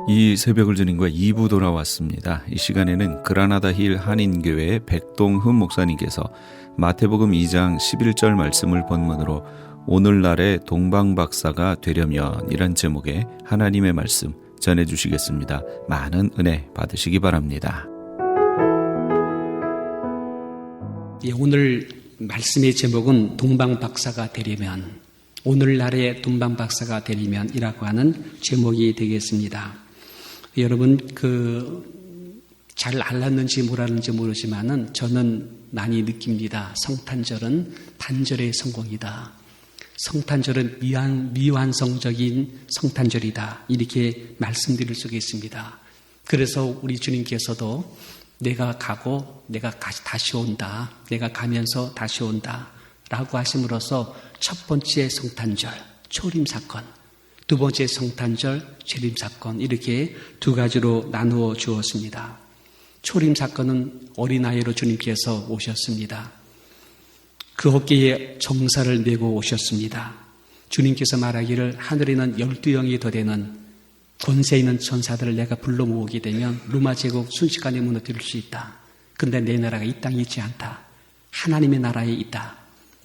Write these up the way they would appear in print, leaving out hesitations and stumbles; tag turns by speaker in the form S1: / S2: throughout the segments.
S1: 이 새벽을 주님과 2부 돌아왔습니다. 이 시간에는 그라나다 힐 한인교회 백동흠 목사님께서 마태복음 2장 11절 말씀을 본문으로 오늘날의 동방박사가 되려면 이란 제목의 하나님의 말씀 전해주시겠습니다. 많은 은혜 받으시기 바랍니다.
S2: 오늘 말씀의 제목은 동방박사가 되려면, 오늘날의 동방박사가 되려면 이라고 하는 제목이 되겠습니다. 여러분 잘 알았는지 몰랐는지 모르지만은 저는 많이 느낍니다. 성탄절은 단절의 성공이다. 성탄절은 미완성적인 성탄절이다. 이렇게 말씀드릴 수가 있습니다. 그래서 우리 주님께서도 내가 가고 내가 다시 온다. 내가 가면서 다시 온다. 라고 하심으로써 첫 번째 성탄절, 초림사건, 두 번째 성탄절, 재림사건, 이렇게 두 가지로 나누어 주었습니다. 초림사건은 어린아이로 주님께서 오셨습니다. 그 어깨에 정사를 메고 오셨습니다. 주님께서 말하기를 하늘에는 12영이 더 되는 권세 있는 천사들을 내가 불러 모으게 되면 로마 제국 순식간에 무너뜨릴 수 있다. 근데 내 나라가 이 땅에 있지 않다. 하나님의 나라에 있다.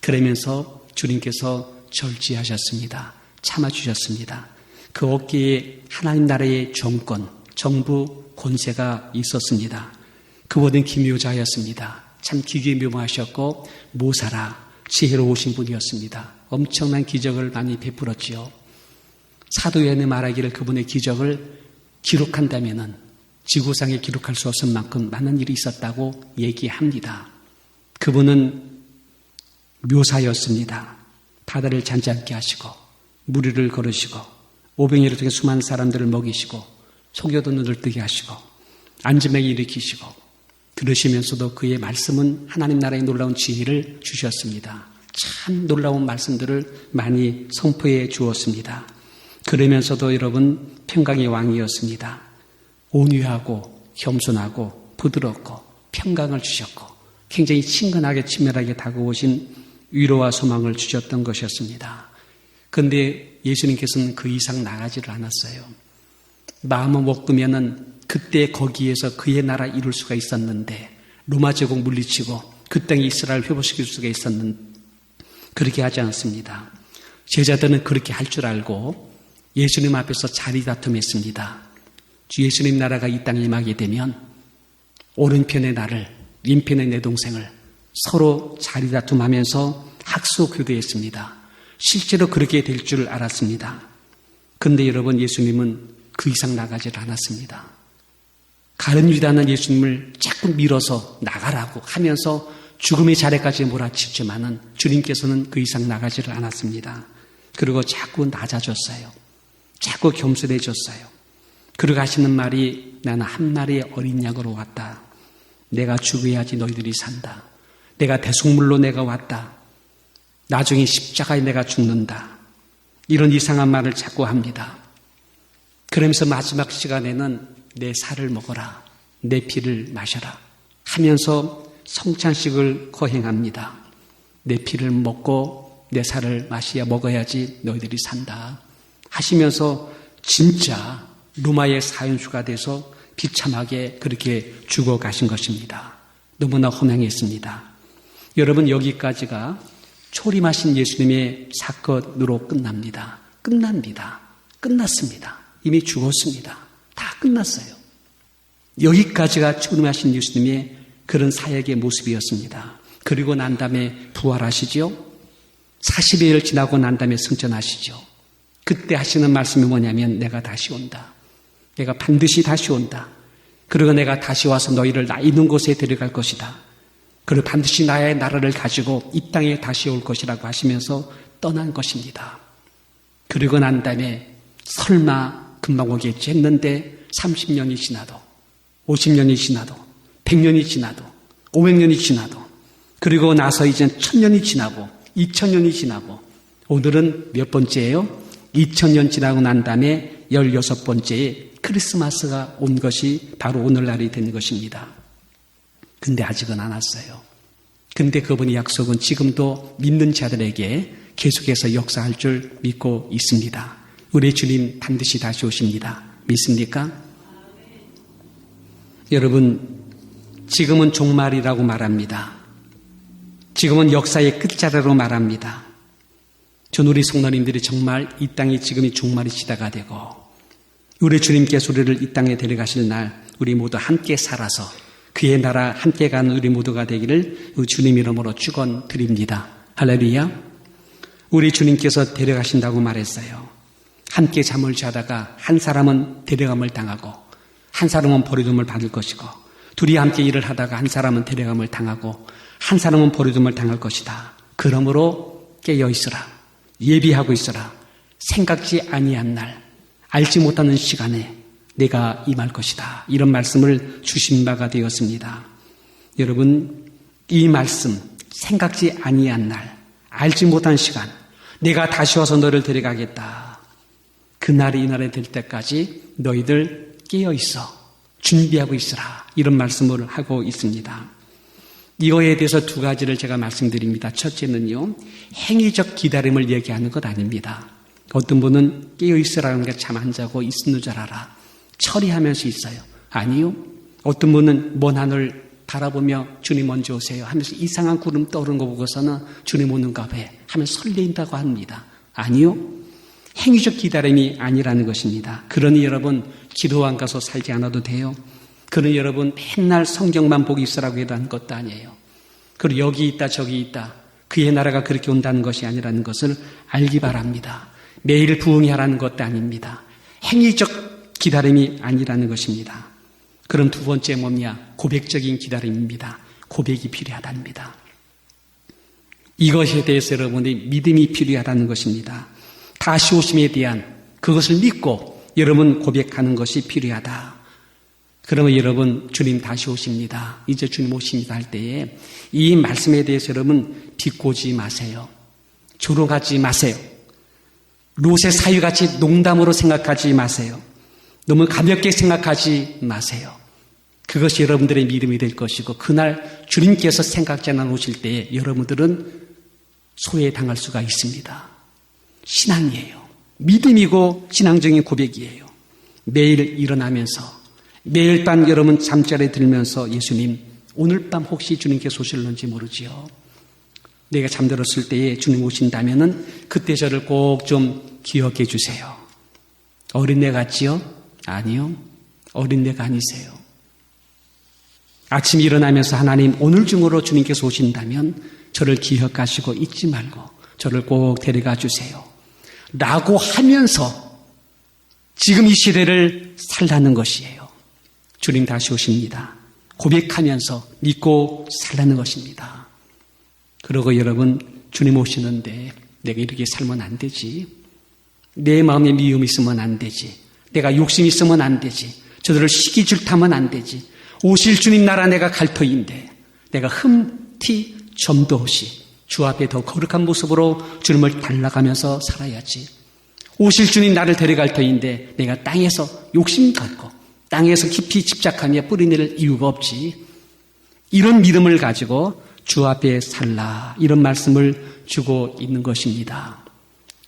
S2: 그러면서 주님께서 절제하셨습니다. 참아주셨습니다. 그 어깨에 하나님 나라의 정권, 정부, 권세가 있었습니다. 그분은 기묘자였습니다. 참 기계묘하셨고 모사라, 지혜로우신 분이었습니다. 엄청난 기적을 많이 베풀었지요. 사도요한이 말하기를 그분의 기적을 기록한다면은 지구상에 기록할 수 없을 만큼 많은 일이 있었다고 얘기합니다. 그분은 묘사였습니다. 바다를 잔잔케 하시고 무리를 걸으시고 오병이를 통해 수많은 사람들을 먹이시고 속여도 눈을 뜨게 하시고 안진뱅이 일으키시고, 그러시면서도 그의 말씀은 하나님 나라의 놀라운 지혜를 주셨습니다. 참 놀라운 말씀들을 많이 선포해 주었습니다. 그러면서도 여러분 평강의 왕이었습니다. 온유하고 겸손하고 부드럽고 평강을 주셨고 굉장히 친근하게 친밀하게 다가오신 위로와 소망을 주셨던 것이었습니다. 그런데 예수님께서는 그 이상 나가지를 않았어요. 마음을 먹으면은 그때 거기에서 그의 나라 이룰 수가 있었는데, 로마 제국 물리치고 그 땅에 이스라엘 회복시킬 수가 있었는데 그렇게 하지 않습니다. 제자들은 그렇게 할 줄 알고 예수님 앞에서 자리 다툼했습니다. 예수님 나라가 이 땅에 임하게 되면 오른편의 나를, 왼편의 내 동생을 서로 자리 다툼하면서 학수교대했습니다. 실제로 그렇게 될 줄 알았습니다. 그런데 여러분, 예수님은 그 이상 나가질 않았습니다. 가룟 유다는 예수님을 자꾸 밀어서 나가라고 하면서 죽음의 자리까지 몰아치지만은 주님께서는 그 이상 나가지를 않았습니다. 그리고 자꾸 낮아졌어요. 자꾸 겸손해졌어요. 그리고 하시는 말이, 나는 한 마리의 어린 양으로 왔다. 내가 죽어야지 너희들이 산다. 내가 대속물로 내가 왔다. 나중에 십자가에 내가 죽는다. 이런 이상한 말을 자꾸 합니다. 그러면서 마지막 시간에는 내 살을 먹어라, 내 피를 마셔라 하면서 성찬식을 거행합니다. 내 피를 먹고 내 살을 먹어야지 너희들이 산다 하시면서 진짜 로마의 사형수가 돼서 비참하게 그렇게 죽어가신 것입니다. 너무나 허망했습니다. 여러분, 여기까지가 초림하신 예수님의 사건으로 끝납니다. 끝났습니다. 이미 죽었습니다. 다 끝났어요. 여기까지가 초림하신 예수님의 그런 사역의 모습이었습니다. 그리고 난 다음에 부활하시죠. 40여일 지나고 난 다음에 승천하시죠. 그때 하시는 말씀이 뭐냐면, 내가 다시 온다. 내가 반드시 다시 온다. 그리고 내가 다시 와서 너희를 나 있는 곳에 데려갈 것이다. 그리고 반드시 나의 나라를 가지고 이 땅에 다시 올 것이라고 하시면서 떠난 것입니다. 그리고 난 다음에 설마 금방 오겠지 했는데 30년이 지나도, 50년이 지나도, 100년이 지나도, 500년이 지나도, 그리고 나서 이제 1000년이 지나고 2000년이 지나고, 오늘은 몇 번째예요? 2000년 지나고 난 다음에 16번째의 크리스마스가 온 것이 바로 오늘날이 된 것입니다. 근데 아직은 안 왔어요. 근데 그분의 약속은 지금도 믿는 자들에게 계속해서 역사할 줄 믿고 있습니다. 우리 주님 반드시 다시 오십니다. 믿습니까? 여러분, 지금은 종말이라고 말합니다. 지금은 역사의 끝자리로 말합니다. 전 우리 성도님들이 정말 이 땅이 지금이 종말이 시대가 되고 우리 주님께서 우리를 이 땅에 데려가실 날 우리 모두 함께 살아서 그의 나라 함께 가는 우리 모두가 되기를 주님 이름으로 축원드립니다. 할렐루야. 우리 주님께서 데려가신다고 말했어요. 함께 잠을 자다가 한 사람은 데려감을 당하고 한 사람은 버려둠을 받을 것이고 둘이 함께 일을 하다가 한 사람은 데려감을 당하고 한 사람은 버려둠을 당할 것이다. 그러므로 깨어 있으라. 예비하고 있으라. 생각지 아니한 날, 알지 못하는 시간에 내가 임할 것이다. 이런 말씀을 주신 바가 되었습니다. 여러분, 이 말씀, 생각지 아니한 날, 알지 못한 시간, 내가 다시 와서 너를 데려가겠다. 그날이 이 날이 될 때까지 너희들 깨어 있어. 준비하고 있으라. 이런 말씀을 하고 있습니다. 이거에 대해서 두 가지를 제가 말씀드립니다. 첫째는요, 행위적 기다림을 얘기하는 것 아닙니다. 어떤 분은 깨어 있으라는 게 잠 안 자고 있는 줄 알아. 처리하면서 있어요. 아니요. 어떤 분은 먼 하늘 바라보며 주님 언제 오세요 하면서 이상한 구름 떠오르는 거 보고서는 주님 오는가 봐 하면서 설레인다고 합니다. 아니요. 행위적 기다림이 아니라는 것입니다. 그러니 여러분 기도 안 가서 살지 않아도 돼요. 그러니 여러분 맨날 성경만 보고 있으라고 해도 하는 것도 아니에요. 그리고 여기 있다 저기 있다 그의 나라가 그렇게 온다는 것이 아니라는 것을 알기 바랍니다. 매일 부응하라는 것도 아닙니다. 행위적 기다림이 아니라는 것입니다. 그럼 두 번째 뭐냐? 고백적인 기다림입니다. 고백이 필요하답니다. 이것에 대해서 여러분의 믿음이 필요하다는 것입니다. 다시 오심에 대한 그것을 믿고 여러분 고백하는 것이 필요하다. 그러면 여러분 주님 다시 오십니다. 이제 주님 오십니다 할 때에 이 말씀에 대해서 여러분 비꼬지 마세요. 조롱하지 마세요. 롯의 사유같이 농담으로 생각하지 마세요. 너무 가볍게 생각하지 마세요. 그것이 여러분들의 믿음이 될 것이고 그날 주님께서 생각지 않아 오실 때에 여러분들은 소외당할 수가 있습니다. 신앙이에요. 믿음이고 신앙적인 고백이에요. 매일 일어나면서 매일 밤 여러분 잠자리에 들면서 예수님 오늘 밤 혹시 주님께서 오실는지 모르지요. 내가 잠들었을 때에 주님 오신다면은 그때 저를 꼭 좀 기억해 주세요. 어린애 같지요? 아니요. 어린애가 아니세요. 아침 일어나면서 하나님 오늘 중으로 주님께서 오신다면 저를 기억하시고 잊지 말고 저를 꼭 데려가 주세요. 라고 하면서 지금 이 시대를 살라는 것이에요. 주님 다시 오십니다. 고백하면서 믿고 살라는 것입니다. 그리고 여러분 주님 오시는데 내가 이렇게 살면 안 되지. 내 마음에 미움이 있으면 안 되지. 내가 욕심이 있으면 안 되지. 저들을 시기 질타면 안 되지. 오실 주님 나라 내가 갈 터인데 내가 흠티 점도 없이 주 앞에 더 거룩한 모습으로 주님을 닮아가면서 살아야지. 오실 주님 나를 데려갈 터인데 내가 땅에서 욕심 갖고 땅에서 깊이 집착하며 뿌리내릴 이유가 없지. 이런 믿음을 가지고 주 앞에 살라 이런 말씀을 주고 있는 것입니다.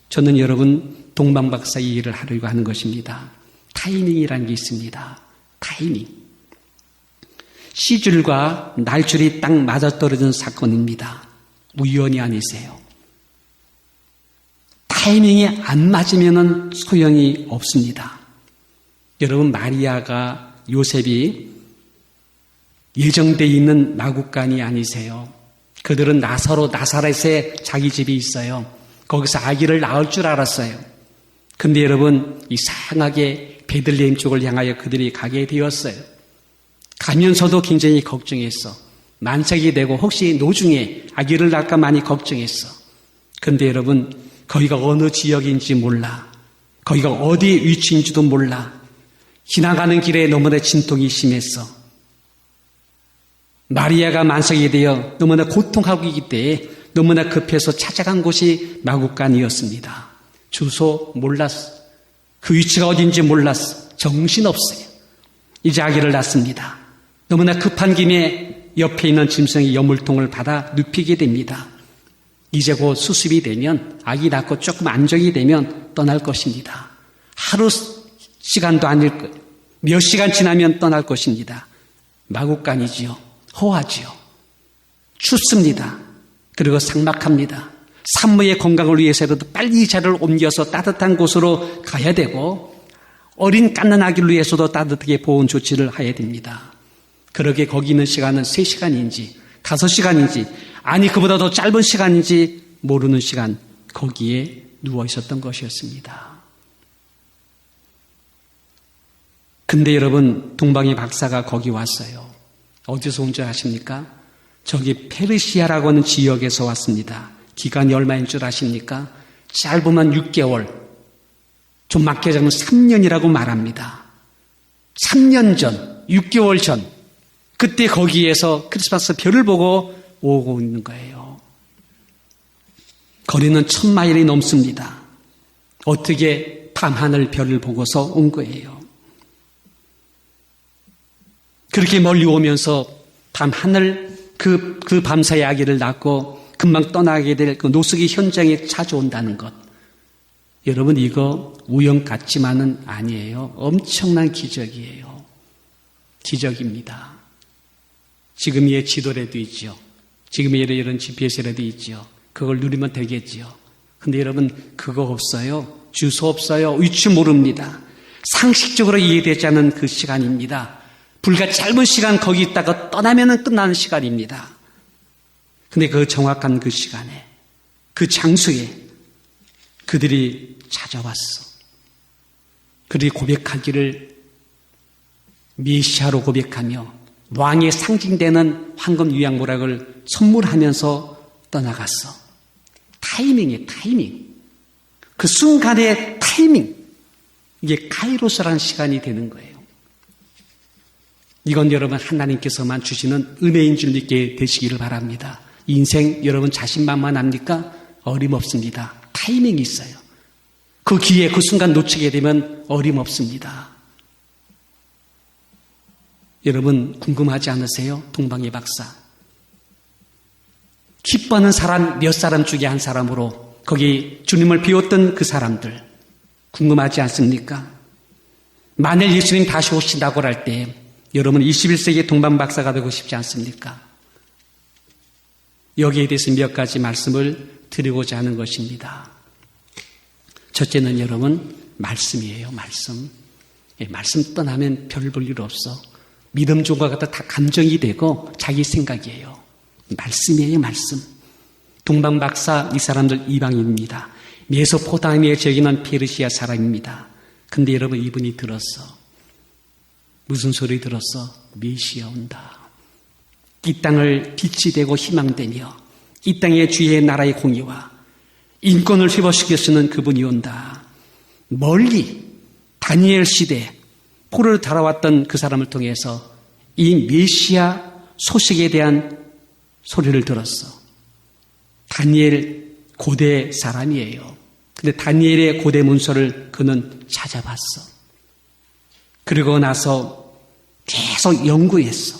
S2: 저는 여러분 동방박사 이 일을 하려고 하는 것입니다. 타이밍이라는 게 있습니다. 타이밍. 시줄과 날줄이 딱 맞아떨어진 사건입니다. 우연이 아니세요. 타이밍이 안 맞으면 소용이 없습니다. 여러분 마리아가 요셉이 예정되어 있는 마국간이 아니세요. 그들은 나사렛에 자기 집이 있어요. 거기서 아기를 낳을 줄 알았어요. 근데 여러분 이상하게 베들레헴 쪽을 향하여 그들이 가게 되었어요. 가면서도 굉장히 걱정했어. 만삭이 되고 혹시 노중에 아기를 낳을까 많이 걱정했어. 근데 여러분 거기가 어느 지역인지 몰라. 거기가 어디 위치인지도 몰라. 지나가는 길에 너무나 진통이 심했어. 마리아가 만삭이 되어 너무나 고통하고 있기 때문에 너무나 급해서 찾아간 곳이 마국간이었습니다. 주소 몰랐어. 그 위치가 어딘지 몰랐어. 정신없어요. 이제 아기를 낳습니다. 너무나 급한 김에 옆에 있는 짐승의 여물통을 받아 눕히게 됩니다. 이제 곧 수습이 되면 아기 낳고 조금 안정이 되면 떠날 것입니다. 하루 시간도 아닐 것. 몇 시간 지나면 떠날 것입니다. 마구간이지요. 허하지요. 춥습니다. 그리고 삭막합니다. 산모의 건강을 위해서라도 빨리 이 자리를 옮겨서 따뜻한 곳으로 가야 되고 어린 갓난 아기를 위해서도 따뜻하게 보온 조치를 해야 됩니다. 그러게 거기 있는 시간은 3시간인지 5시간인지 아니 그보다 더 짧은 시간인지 모르는 시간 거기에 누워 있었던 것이었습니다. 근데 여러분 동방의 박사가 거기 왔어요. 어디서 온 줄 아십니까? 저기 페르시아라고 하는 지역에서 왔습니다. 기간이 얼마인 줄 아십니까? 짧으면 6개월, 좀 많게 잡으면 3년이라고 말합니다. 3년 전, 6개월 전, 그때 거기에서 크리스마스 별을 보고 오고 있는 거예요. 거리는 1000마일이 넘습니다. 어떻게 밤하늘 별을 보고서 온 거예요. 그렇게 멀리 오면서 밤하늘 그 밤사이 아기를 낳고 금방 떠나게 될 그 노숙의 현장에 찾아온다는 것. 여러분 이거 우연 같지만은 아니에요. 엄청난 기적이에요. 기적입니다. 지금의 지도라도 있죠. 지금의 이런 GPS라도 있죠. 그걸 누리면 되겠지요. 근데 여러분 그거 없어요. 주소 없어요. 위치 모릅니다. 상식적으로 이해되지 않은 그 시간입니다. 불과 짧은 시간 거기 있다가 떠나면 끝나는 시간입니다. 근데 그 정확한 그 시간에 그 장소에 그들이 찾아왔어. 그들이 고백하기를 메시아로 고백하며 왕의 상징되는 황금 유향모락을 선물하면서 떠나갔어. 타이밍이에요. 타이밍. 그 순간의 타이밍. 이게 카이로스라는 시간이 되는 거예요. 이건 여러분 하나님께서만 주시는 은혜인 줄 믿게 되시기를 바랍니다. 인생 여러분 자신만만합니까? 어림없습니다. 타이밍이 있어요. 그 기회 그 순간 놓치게 되면 어림없습니다. 여러분 궁금하지 않으세요? 동방의 박사. 기뻐하는 사람 몇 사람 중에 한 사람으로 거기 주님을 비웠던 그 사람들 궁금하지 않습니까? 만일 예수님 다시 오신다고 할 때 여러분 21세기 동방 박사가 되고 싶지 않습니까? 여기에 대해서 몇 가지 말씀을 드리고자 하는 것입니다. 첫째는 여러분 말씀이에요. 말씀. 말씀 떠나면 별 볼 일 없어. 믿음 종과 같아 다 감정이 되고 자기 생각이에요. 말씀이에요. 말씀. 동방 박사 이 사람들 이방인입니다. 메소포타미아 지역에는 페르시아 사람입니다. 근데 여러분 이분이 들었어. 무슨 소리 들었어? 메시아 온다. 이 땅을 빛이 되고 희망되며 이 땅의 주의 나라의 공의와 인권을 휘발시킬 수 있는 그분이 온다. 멀리 다니엘 시대 포로를 달아왔던 그 사람을 통해서 이 메시아 소식에 대한 소리를 들었어. 다니엘 고대 사람이에요. 근데 다니엘의 고대 문서를 그는 찾아봤어. 그리고 나서 계속 연구했어.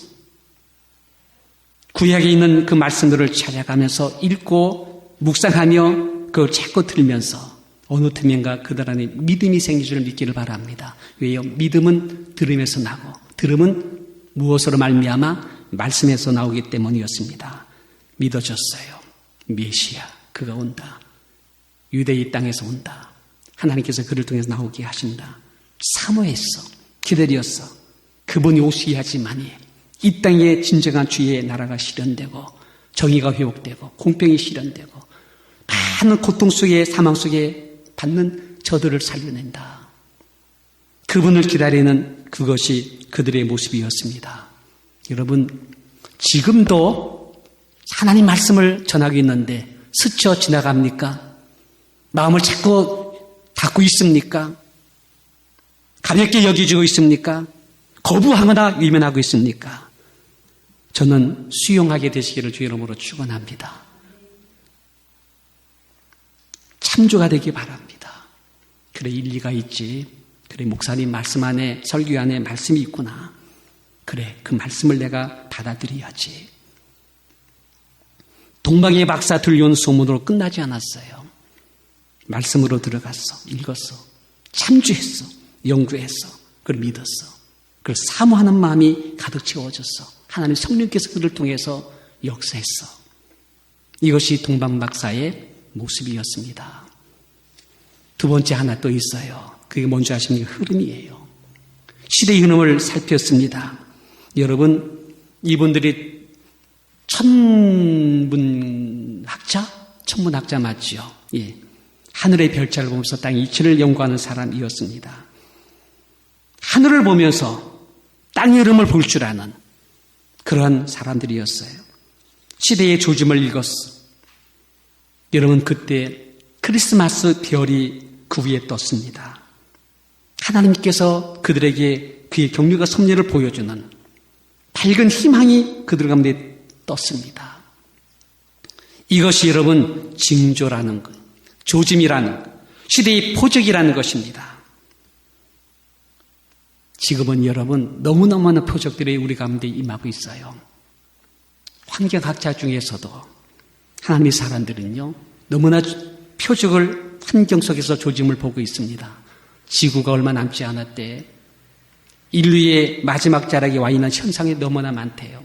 S2: 구약에 있는 그 말씀들을 찾아가면서 읽고 묵상하며 그걸 자꾸 들으면서 어느 틈인가 그들 안에 믿음이 생길 줄 믿기를 바랍니다. 왜요? 믿음은 들음에서 나고 들음은 무엇으로 말미암아 말씀에서 나오기 때문이었습니다. 믿어졌어요. 메시아 그가 온다. 유대의 땅에서 온다. 하나님께서 그를 통해서 나오게 하신다. 사모했어. 기다렸어. 그분이 오시게 하지만이 이 땅에 진정한 주의 나라가 실현되고 정의가 회복되고 공평이 실현되고 많은 고통 속에 사망 속에 받는 저들을 살려낸다. 그분을 기다리는 그것이 그들의 모습이었습니다. 여러분 지금도 하나님 말씀을 전하고 있는데 스쳐 지나갑니까? 마음을 자꾸 닫고 있습니까? 가볍게 여겨지고 있습니까? 거부하거나 외면하고 있습니까? 저는 수용하게 되시기를 주의 이름으로 축원합니다. 참조가 되기 바랍니다. 그래 일리가 있지. 그래 목사님 말씀 안에 설교 안에 말씀이 있구나. 그래 그 말씀을 내가 받아들여야지. 동방의 박사 들려온 소문으로 끝나지 않았어요. 말씀으로 들어갔어. 읽었어. 참조했어. 연구했어. 그걸 믿었어. 그걸 사모하는 마음이 가득 채워졌어. 하나님 성령께서 그를 통해서 역사했어. 이것이 동방박사의 모습이었습니다. 두 번째 하나 또 있어요. 그게 뭔지 아십니까? 흐름이에요. 시대의 흐름을 살폈습니다. 여러분, 이분들이 천문학자 맞지요? 예. 하늘의 별자를 보면서 땅의 이치를 연구하는 사람이었습니다. 하늘을 보면서 땅의 흐름을 볼 줄 아는 그러한 사람들이었어요. 시대의 조짐을 읽었어. 여러분, 그때 크리스마스 별이 그 위에 떴습니다. 하나님께서 그들에게 그의 경륜과 섭리를 보여주는 밝은 희망이 그들 가운데 떴습니다. 이것이 여러분 징조라는 것, 조짐이라는 것, 시대의 표적이라는 것입니다. 지금은 여러분 너무너무 표적들이 우리 가운데 임하고 있어요. 환경학자 중에서도 하나님의 사람들은요, 너무나 표적을 환경 속에서 조짐을 보고 있습니다. 지구가 얼마 남지 않았대 인류의 마지막 자락에 와 있는 현상이 너무나 많대요.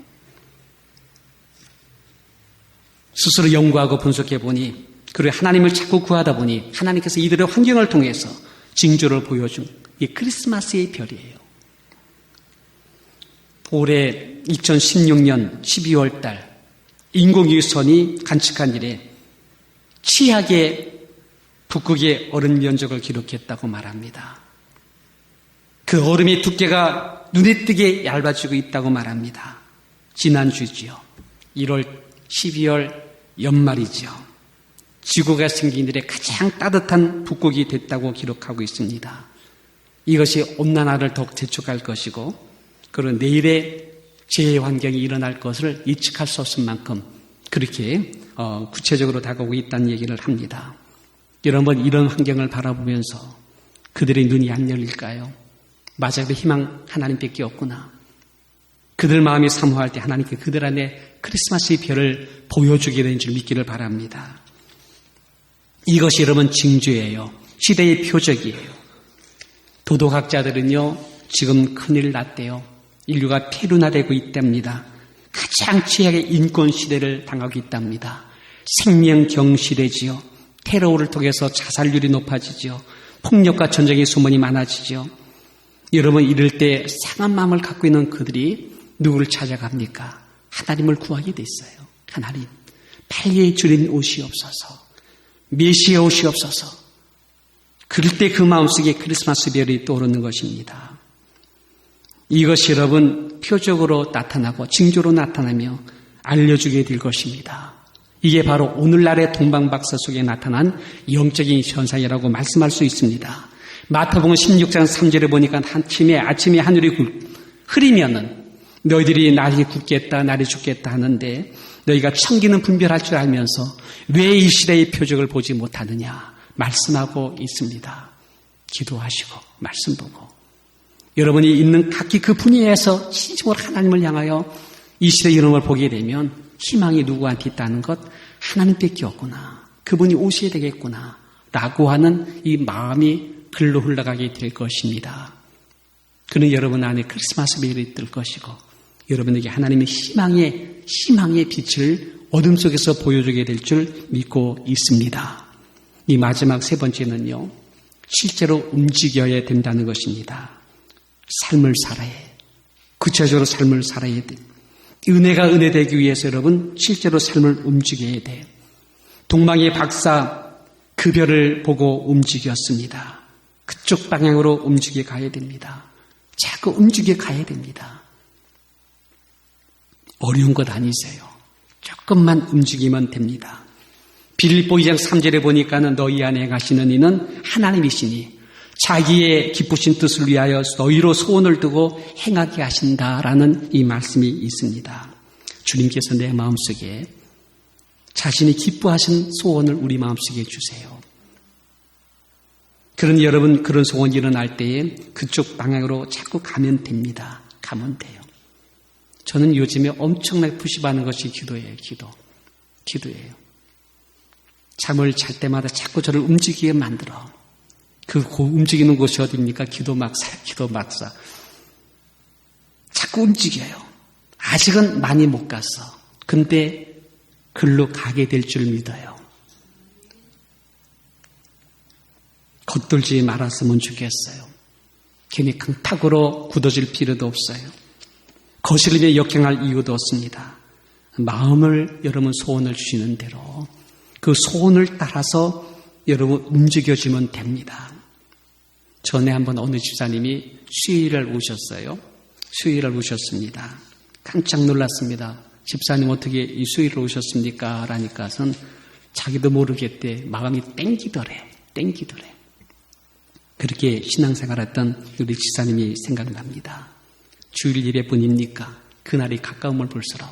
S2: 스스로 연구하고 분석해 보니, 그리고 하나님을 자꾸 구하다 보니 하나님께서 이들의 환경을 통해서 징조를 보여준 이 크리스마스의 별이에요. 올해 2016년 12월 달 인공위성이 관측한 이래 최악의 북극의 얼음 면적을 기록했다고 말합니다. 그 얼음의 두께가 눈에 띄게 얇아지고 있다고 말합니다. 지난주지요. 1월, 12월 연말이죠. 지구가 생긴 이래 가장 따뜻한 북극이 됐다고 기록하고 있습니다. 이것이 온난화를 더욱 재촉할 것이고, 그리고 내일의 재해 환경이 일어날 것을 예측할 수 없을 만큼 그렇게 구체적으로 다가오고 있다는 얘기를 합니다. 여러분, 이런 환경을 바라보면서 그들의 눈이 안 열릴까요? 맞아, 그 희망 하나님밖에 없구나. 그들 마음이 사모할 때 하나님께 그들 안에 크리스마스의 별을 보여주게 된 줄 믿기를 바랍니다. 이것이 여러분 징조예요. 시대의 표적이에요. 도덕학자들은요, 지금 큰일 났대요. 인류가 폐륜화되고 있답니다. 가장 최악의 인권 시대를 당하고 있답니다. 생명경 시대지요. 테러를 통해서 자살률이 높아지죠. 폭력과 전쟁의 소문이 많아지죠. 여러분, 이럴 때 상한 마음을 갖고 있는 그들이 누구를 찾아갑니까? 하나님을 구하게 됐어요. 하나님, 빨리 주님 오시옵소서. 메시아 오시옵소서. 그럴 때 그 마음속에 크리스마스 별이 떠오르는 것입니다. 이것이 여러분 표적으로 나타나고 징조로 나타나며 알려주게 될 것입니다. 이게 바로 오늘날의 동방박사 속에 나타난 영적인 현상이라고 말씀할 수 있습니다. 마태복음 16장 3절에 보니까 아침에 하늘이 흐리면은 너희들이 날이 굳겠다, 날이 죽겠다 하는데 너희가 청기는 분별할 줄 알면서 왜 이 시대의 표적을 보지 못하느냐 말씀하고 있습니다. 기도하시고 말씀 보고 여러분이 있는 각기 그 분야에서 진심으로 하나님을 향하여 이 시대의 이름을 보게 되면 희망이 누구한테 있다는 것, 하나님밖에 없구나. 그분이 오셔야 되겠구나. 라고 하는 이 마음이 글로 흘러가게 될 것입니다. 그는 여러분 안에 크리스마스 별이 뜰 것이고 여러분에게 하나님의 희망의 빛을 어둠 속에서 보여주게 될 줄 믿고 있습니다. 이 마지막 세 번째는요, 실제로 움직여야 된다는 것입니다. 삶을 살아야 해. 구체적으로 삶을 살아야 돼. 은혜가 은혜되기 위해서 여러분 실제로 삶을 움직여야 돼. 동방의 박사 그 별을 보고 움직였습니다. 그쪽 방향으로 움직여 가야 됩니다. 자꾸 움직여 가야 됩니다. 어려운 것 아니세요. 조금만 움직이면 됩니다. 빌립보 2장 3절에 보니까는 너희 안에 행하시는 이는 하나님이시니 자기의 기쁘신 뜻을 위하여 너희로 소원을 두고 행하게 하신다라는 이 말씀이 있습니다. 주님께서 내 마음속에 자신이 기뻐하신 소원을 우리 마음속에 주세요. 그러니 여러분 그런 소원이 일어날 때에 그쪽 방향으로 자꾸 가면 됩니다. 가면 돼요. 저는 요즘에 엄청나게 푸시하는 것이 기도예요. 기도예요. 잠을 잘 때마다 자꾸 저를 움직이게 만들어. 움직이는 곳이 어디입니까? 기도 막사야, 기도 막사. 자꾸 움직여요. 아직은 많이 못 갔어. 근데 글로 가게 될 줄 믿어요. 겉돌지 말았으면 좋겠어요. 괜히 강팍으로 굳어질 필요도 없어요. 거스름에 역행할 이유도 없습니다. 마음을 여러분 소원을 주시는 대로 그 소원을 따라서 여러분 움직여주면 됩니다. 전에 한번 어느 집사님이 수요일을 오셨어요. 수요일을 오셨습니다. 깜짝 놀랐습니다. 집사님 어떻게 이 수요일을 오셨습니까? 라니까선 자기도 모르겠대. 마음이 땡기더래. 그렇게 신앙생활했던 우리 집사님이 생각납니다. 주일 예배뿐입니까? 그날이 가까움을 볼수록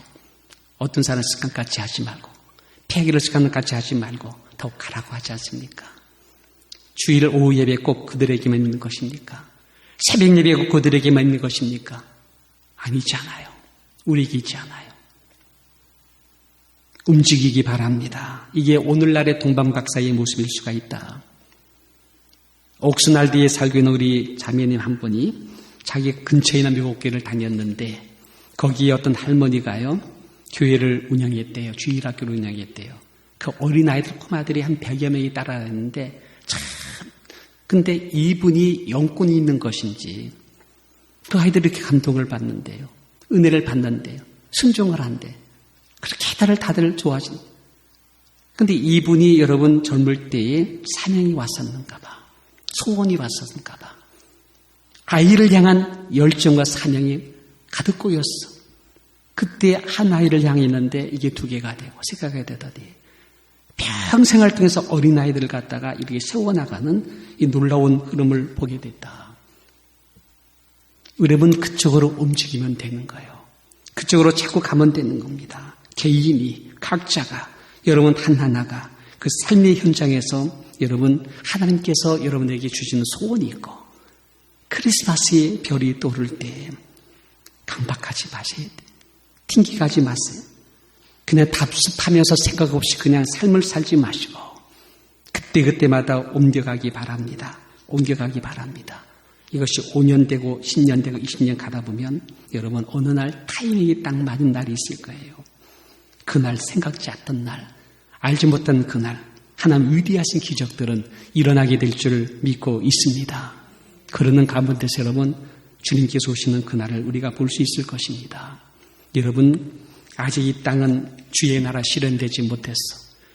S2: 어떤 사람 습관같이 하지 말고 폐기를 습관같이 하지 말고 더욱 가라고 하지 않습니까? 주일 오후 예배 꼭 그들에게만 있는 것입니까? 새벽 예배 꼭 그들에게만 있는 것입니까? 아니잖아요. 우리에게 있지 않아요. 움직이기 바랍니다. 이게 오늘날의 동방박사의 모습일 수가 있다. 옥스날드에 살고 있는 우리 자매님 한 분이 자기 근처에 있는 미국교회를 다녔는데 거기에 어떤 할머니가요 교회를 운영했대요. 주일학교를 운영했대요. 그 어린아이들 꼬마들이 한 100여 명이 따라다녔는데 참 근데 이분이 영권이 있는 것인지 그 아이들이 이렇게 감동을 받는데요. 은혜를 받는데요. 순종을 한대. 그렇게 다들 좋아하신. 근데 이분이 여러분 젊을 때에 사명이 왔었는가 봐. 소원이 왔었는가 봐. 아이를 향한 열정과 사명이 가득 꼬였어. 그때 한 아이를 향해 있는데 이게 2개가 되고 3개가 되더니 평생을 통해서 어린아이들을 갖다가 이렇게 세워나가는 이 놀라운 흐름을 보게 됐다. 여러분 그쪽으로 움직이면 되는 거예요. 그쪽으로 자꾸 가면 되는 겁니다. 개인이 각자가 여러분 하나하나가 그 삶의 현장에서 여러분 하나님께서 여러분에게 주시는 소원이 있고 크리스마스의 별이 떠오를 때 강박하지 마세요. 튕기가지 마세요. 그냥 답습하면서 생각 없이 그냥 삶을 살지 마시고 그때마다 옮겨가기 바랍니다. 옮겨가기 바랍니다. 이것이 5년 되고 10년 되고 20년 가다 보면 여러분 어느 날 타이밍이 딱 맞은 날이 있을 거예요. 그날 생각지 않던 날, 알지 못한 그날 하나님 위대하신 기적들은 일어나게 될 줄 믿고 있습니다. 그러는 가운데서 여러분 주님께서 오시는 그날을 우리가 볼 수 있을 것입니다. 여러분 아직 이 땅은 주의 나라 실현되지 못했어.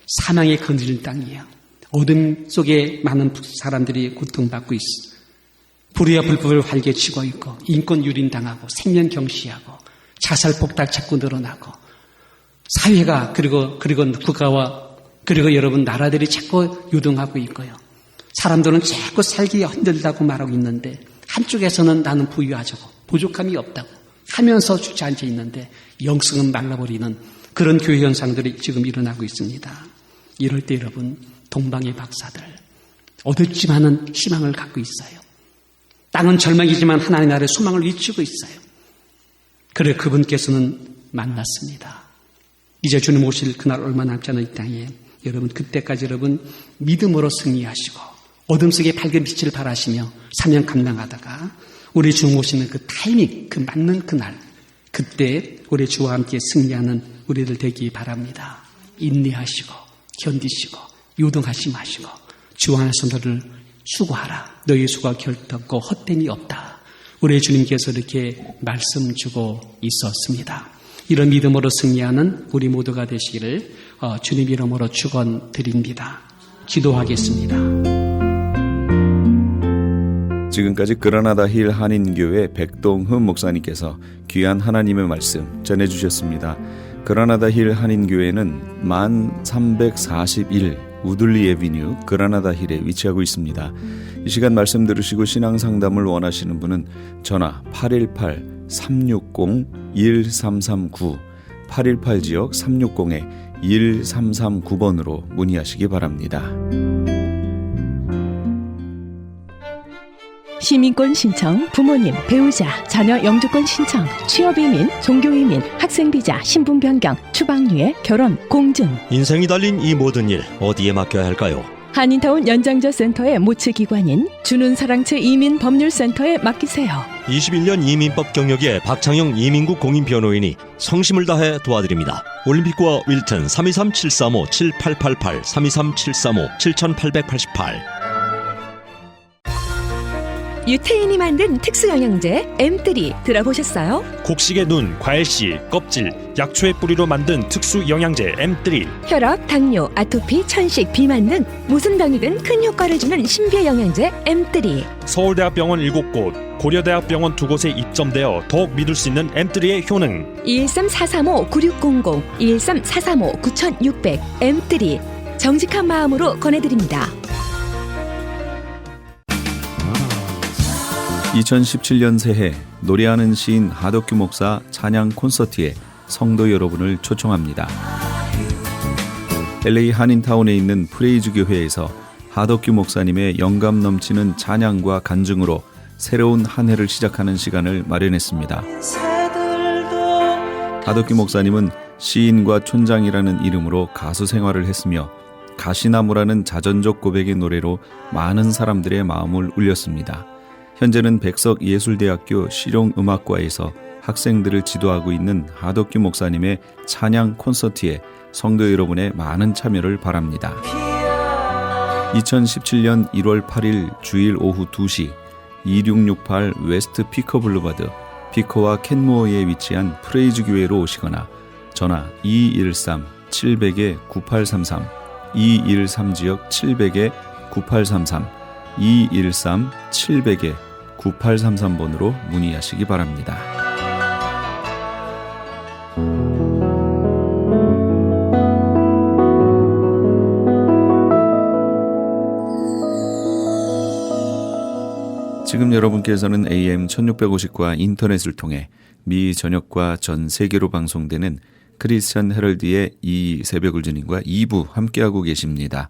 S2: 사망에 거느린 땅이야. 어둠 속에 많은 사람들이 고통받고 있어. 불의와 불법을 활개치고 있고 인권 유린당하고 생명 경시하고 자살 폭탄 자꾸 늘어나고 사회가 그리고 국가와 그리고 여러분 나라들이 자꾸 유동하고 있고요. 사람들은 자꾸 살기 힘들다고 말하고 있는데 한쪽에서는 나는 부유하자고 부족함이 없다고 하면서 주저앉아 있는데 영성은 말라버리는 그런 교회 현상들이 지금 일어나고 있습니다. 이럴 때 여러분 동방의 박사들 어둡지만은 희망을 갖고 있어요. 땅은 절망이지만 하나님의 나라의 소망을 외치고 있어요. 그래 그분께서는 만났습니다. 이제 주님 오실 그날 얼마 남지 않은 이 땅에 여러분 그때까지 여러분 믿음으로 승리하시고 어둠 속에 밝은 빛을 발하시며 사명 감당하다가 우리 주님 오시는 그 타이밍 그 맞는 그날 그때 우리 주와 함께 승리하는 우리들 되기 바랍니다. 인내하시고 견디시고 요동하지 마시고 주 안에서 너를 수고하라. 너희 수고가 결단코 헛됨이 없다. 우리 주님께서 이렇게 말씀 주고 있었습니다. 이런 믿음으로 승리하는 우리 모두가 되시기를 주님 이름으로 축원드립니다. 기도하겠습니다.
S1: 지금까지 그라나다 힐 한인교회 백동흠 목사님께서 귀한 하나님의 말씀 전해주셨습니다. 그라나다 힐 한인교회는 1341 우들리 에비뉴 그라나다 힐에 위치하고 있습니다. 이 시간 말씀 들으시고 신앙 상담을 원하시는 분은 전화 818-360-1339 818지역 360-1339번으로 문의하시기 바랍니다.
S3: 시민권 신청, 부모님, 배우자, 자녀 영주권 신청, 취업이민, 종교이민, 학생비자, 신분 변경, 추방유예, 결혼, 공증.
S4: 인생이 달린 이 모든 일 어디에 맡겨야 할까요?
S3: 한인타운 연장자 센터의 모체 기관인 주눈사랑채 이민법률센터에 맡기세요.
S4: 21년 이민법 경력의 박창영 이민국 공인변호인이 성심을 다해 도와드립니다. 올림픽과 윌튼 323-735-7888 323-735-7888.
S5: 유태인이 만든 특수영양제 M3 들어보셨어요?
S6: 곡식의 눈, 과일씨, 껍질, 약초의 뿌리로 만든 특수 영양제 M3.
S5: 혈압, 당뇨, 아토피, 천식, 비만 등 무슨 병이든 큰 효과를 주는 신비의 영양제 M3.
S6: 서울대학병원 7곳, 고려대학병원 2곳에 입점되어 더욱 믿을 수 있는 M3의 효능.
S5: 213-435-9600, 213-435-9600 M3. 정직한 마음으로 권해드립니다.
S1: 2017년 새해 노래하는 시인 하덕규 목사 찬양 콘서트에 성도 여러분을 초청합니다. LA 한인타운에 있는 프레이즈 교회에서 하덕규 목사님의 영감 넘치는 찬양과 간증으로 새로운 한 해를 시작하는 시간을 마련했습니다. 하덕규 목사님은 시인과 촌장이라는 이름으로 가수 생활을 했으며 가시나무라는 자전적 고백의 노래로 많은 사람들의 마음을 울렸습니다. 현재는 백석예술대학교 실용음악과에서 학생들을 지도하고 있는 하덕규 목사님의 찬양 콘서트에 성도 여러분의 많은 참여를 바랍니다. 2017년 1월 8일 주일 오후 2시 2668 웨스트 피커 블루바드 피커와 캔모어에 위치한 프레이즈 교회로 오시거나 전화 213-700-9833 213지역 700-9833 213-700-9833번으로 문의하시기 바랍니다. 지금 여러분께서는 AM 1650과 인터넷을 통해 미 전역과 전 세계로 방송되는 크리스천 헤럴드의 이 새벽을 주님과 2부 함께하고 계십니다.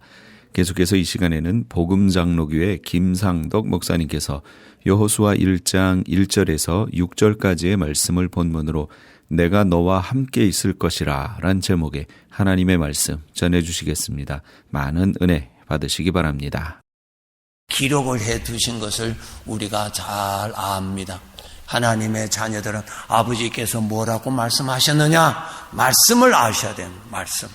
S1: 계속해서 이 시간에는 복음장로교회 김상덕 목사님께서 여호수아 1장 1절에서 6절까지의 말씀을 본문으로 내가 너와 함께 있을 것이라 란 제목의 하나님의 말씀 전해주시겠습니다. 많은 은혜 받으시기 바랍니다.
S7: 기록을 해두신 것을 우리가 잘 압니다. 하나님의 자녀들은 아버지께서 뭐라고 말씀하셨느냐? 말씀을 아셔야 됩니다. 말씀.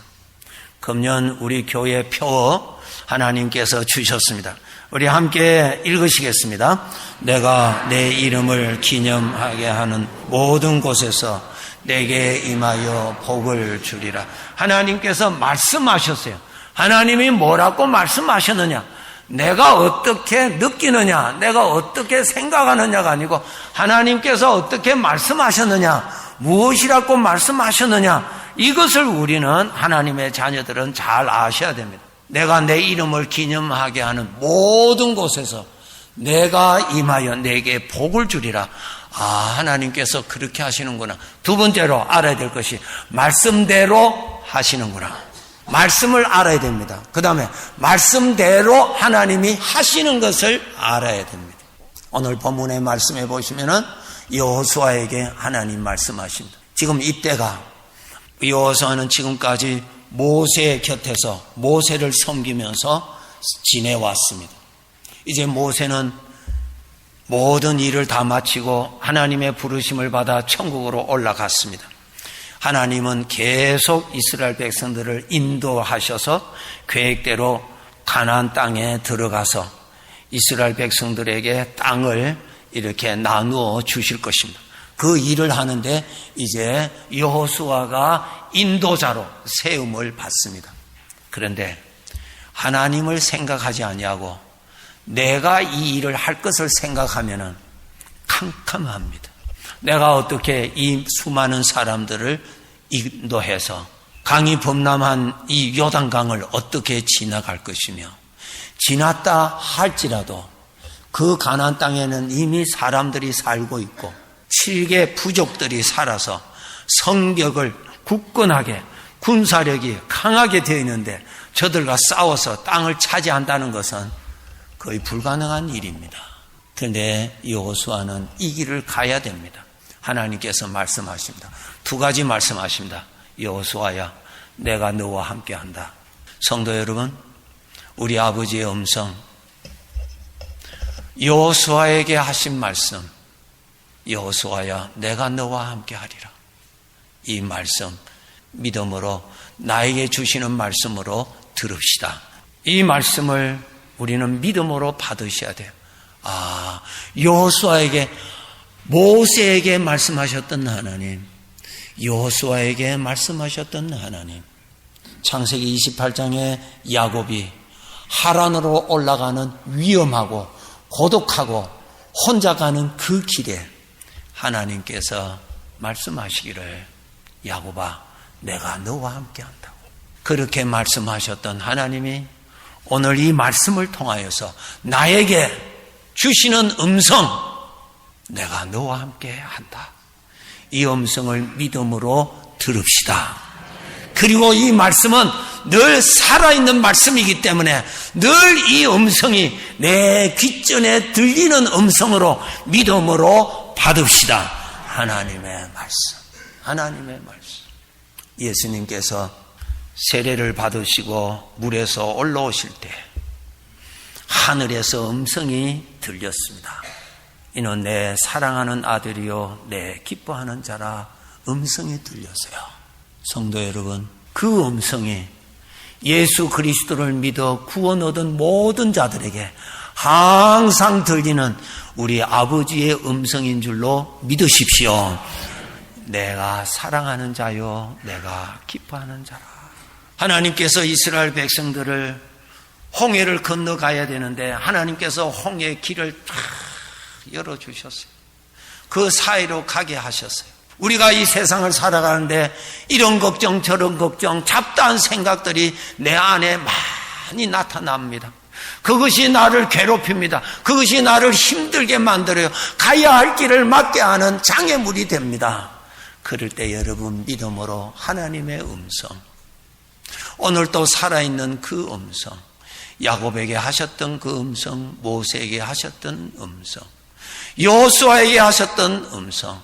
S7: 금년 우리 교회 표 하나님께서 주셨습니다. 우리 함께 읽으시겠습니다. 내가 내 이름을 기념하게 하는 모든 곳에서 내게 임하여 복을 주리라. 하나님께서 말씀하셨어요. 하나님이 뭐라고 말씀하셨느냐? 내가 어떻게 느끼느냐, 내가 어떻게 생각하느냐가 아니고 하나님께서 어떻게 말씀하셨느냐, 무엇이라고 말씀하셨느냐, 이것을 우리는 하나님의 자녀들은 잘 아셔야 됩니다. 내가 내 이름을 기념하게 하는 모든 곳에서 내가 임하여 내게 복을 주리라. 아, 하나님께서 그렇게 하시는구나. 두 번째로 알아야 될 것이 말씀대로 하시는구나. 말씀을 알아야 됩니다. 그 다음에 말씀대로 하나님이 하시는 것을 알아야 됩니다. 오늘 본문의 말씀해 보시면은 여호수아에게 하나님 말씀하십니다. 지금 이때가 여호수아는 지금까지 모세 곁에서 모세를 섬기면서 지내왔습니다. 이제 모세는 모든 일을 다 마치고 하나님의 부르심을 받아 천국으로 올라갔습니다. 하나님은 계속 이스라엘 백성들을 인도하셔서 계획대로 가나안 땅에 들어가서 이스라엘 백성들에게 땅을 이렇게 나누어 주실 것입니다. 그 일을 하는데 이제 여호수아가 인도자로 세움을 받습니다. 그런데 하나님을 생각하지 아니하고 내가 이 일을 할 것을 생각하면은 캄캄합니다. 내가 어떻게 이 수많은 사람들을 인도해서 강이 범람한 이 요단강을 어떻게 지나갈 것이며 지났다 할지라도 그 가나안 땅에는 이미 사람들이 살고 있고 7개 부족들이 살아서 성벽을 굳건하게 군사력이 강하게 되어 있는데 저들과 싸워서 땅을 차지한다는 것은 거의 불가능한 일입니다. 그런데 여호수아는 이 길을 가야 됩니다. 하나님께서 말씀하십니다. 두 가지 말씀하십니다. 여호수아야, 내가 너와 함께한다. 성도 여러분, 우리 아버지의 음성, 여호수아에게 하신 말씀, 여호수아야 내가 너와 함께 하리라. 이 말씀 믿음으로 나에게 주시는 말씀으로 들읍시다. 이 말씀을 우리는 믿음으로 받으셔야 돼요. 여호수아에게, 모세에게 말씀하셨던 하나님, 여호수아에게 말씀하셨던 하나님. 창세기 28장에 야곱이 하란으로 올라가는 위험하고 고독하고 혼자 가는 그 길에 하나님께서 말씀하시기를 야곱아 내가 너와 함께 한다고. 그렇게 말씀하셨던 하나님이 오늘 이 말씀을 통하여서 나에게 주시는 음성, 내가 너와 함께 한다. 이 음성을 믿음으로 들읍시다. 그리고 이 말씀은 늘 살아있는 말씀이기 때문에 늘 이 음성이 내 귓전에 들리는 음성으로 믿음으로 받읍시다. 하나님의 말씀, 하나님의 말씀. 예수님께서 세례를 받으시고 물에서 올라오실 때 하늘에서 음성이 들렸습니다. 이는 내 사랑하는 아들이요 내 기뻐하는 자라. 음성이 들렸어요. 성도 여러분, 그 음성이 예수 그리스도를 믿어 구원 얻은 모든 자들에게 항상 들리는 우리 아버지의 음성인 줄로 믿으십시오. 내가 사랑하는 자요 내가 기뻐하는 자라. 하나님께서 이스라엘 백성들을 홍해를 건너가야 되는데 하나님께서 홍해의 길을 다 열어주셨어요. 그 사이로 가게 하셨어요. 우리가 이 세상을 살아가는데 이런 걱정 저런 걱정 잡다한 생각들이 내 안에 많이 나타납니다. 그것이 나를 괴롭힙니다. 그것이 나를 힘들게 만들어요. 가야 할 길을 막게 하는 장애물이 됩니다. 그럴 때 여러분 믿음으로 하나님의 음성, 오늘 또 살아있는 그 음성, 야곱에게 하셨던 그 음성, 모세에게 하셨던 음성, 여호수아에게 하셨던 음성,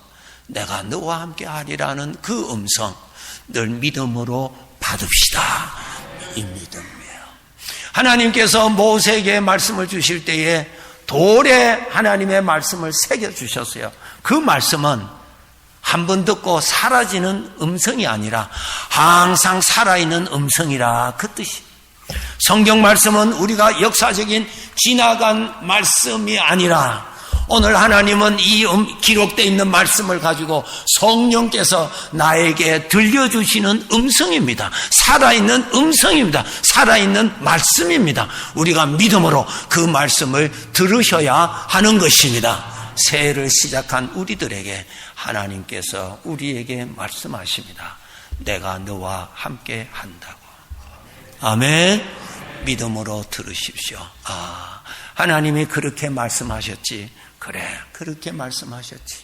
S7: 내가 너와 함께 하리라는 그 음성 늘 믿음으로 받읍시다. 이 믿음이에요. 하나님께서 모세에게 말씀을 주실 때에 돌에 하나님의 말씀을 새겨주셨어요. 그 말씀은 한 번 듣고 사라지는 음성이 아니라 항상 살아있는 음성이라 그 뜻이. 성경 말씀은 우리가 역사적인 지나간 말씀이 아니라 오늘 하나님은 이 기록되어 있는 말씀을 가지고 성령께서 나에게 들려주시는 음성입니다. 살아있는 음성입니다. 살아있는 말씀입니다. 우리가 믿음으로 그 말씀을 들으셔야 하는 것입니다. 새해를 시작한 우리들에게 하나님께서 우리에게 말씀하십니다. 내가 너와 함께 한다고. 아멘. 믿음으로 들으십시오. 하나님이 그렇게 말씀하셨지. 그래, 그렇게 말씀하셨지.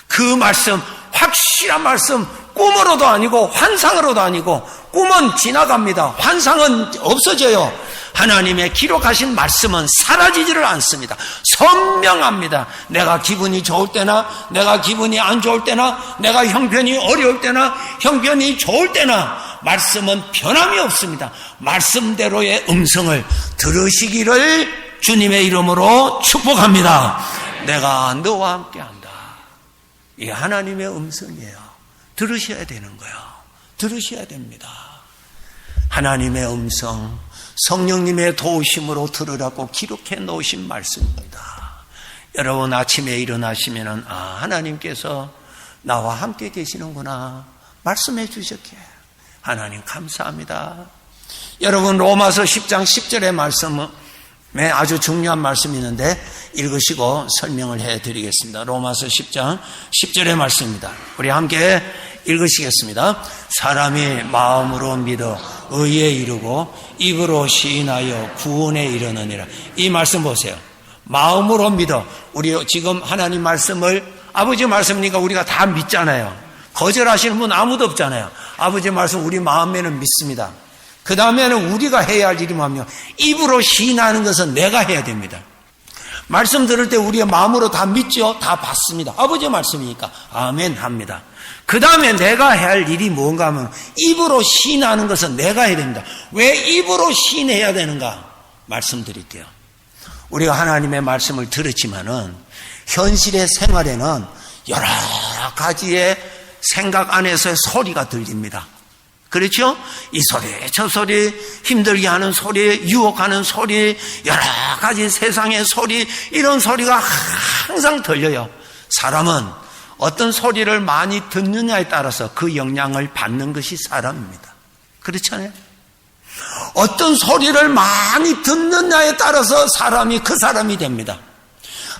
S7: 그 말씀, 확실한 말씀, 꿈으로도 아니고 환상으로도 아니고, 꿈은 지나갑니다. 환상은 없어져요. 하나님의 기록하신 말씀은 사라지지를 않습니다. 선명합니다. 내가 기분이 좋을 때나, 내가 기분이 안 좋을 때나, 내가 형편이 어려울 때나, 형편이 좋을 때나, 말씀은 변함이 없습니다. 말씀대로의 음성을 들으시기를 주님의 이름으로 축복합니다. 내가 너와 함께 한다. 이게 하나님의 음성이에요. 들으셔야 되는 거예요. 들으셔야 됩니다. 하나님의 음성, 성령님의 도우심으로 들으라고 기록해 놓으신 말씀입니다. 여러분 아침에 일어나시면은 하나님께서 나와 함께 계시는구나 말씀해 주셨기에 하나님 감사합니다. 여러분 로마서 10장 10절의 말씀은 아주 중요한 말씀이 있는데 읽으시고 설명을 해드리겠습니다. 로마서 10장 10절의 말씀입니다. 우리 함께 읽으시겠습니다. 사람이 마음으로 믿어 의에 이르고 입으로 시인하여 구원에 이르느니라. 이 말씀 보세요. 마음으로 믿어. 우리 지금 하나님 말씀을 아버지 말씀이니까 우리가 다 믿잖아요. 거절하시는 분 아무도 없잖아요. 아버지 말씀 우리 마음에는 믿습니다. 그 다음에는 우리가 해야 할 일이 뭐냐면 입으로 시인하는 것은 내가 해야 됩니다. 말씀 들을 때 우리의 마음으로 다 믿죠. 다 받습니다. 아버지의 말씀이니까 아멘 합니다. 그 다음에 내가 해야 할 일이 뭔가 하면 입으로 시인하는 것은 내가 해야 됩니다. 왜 입으로 시인해야 되는가? 말씀드릴게요. 우리가 하나님의 말씀을 들었지만은 현실의 생활에는 여러 가지의 생각 안에서의 소리가 들립니다. 그렇죠? 이 소리, 저 소리, 힘들게 하는 소리, 유혹하는 소리, 여러 가지 세상의 소리, 이런 소리가 항상 들려요. 사람은 어떤 소리를 많이 듣느냐에 따라서 그 영향을 받는 것이 사람입니다. 그렇잖아요? 어떤 소리를 많이 듣느냐에 따라서 사람이 그 사람이 됩니다.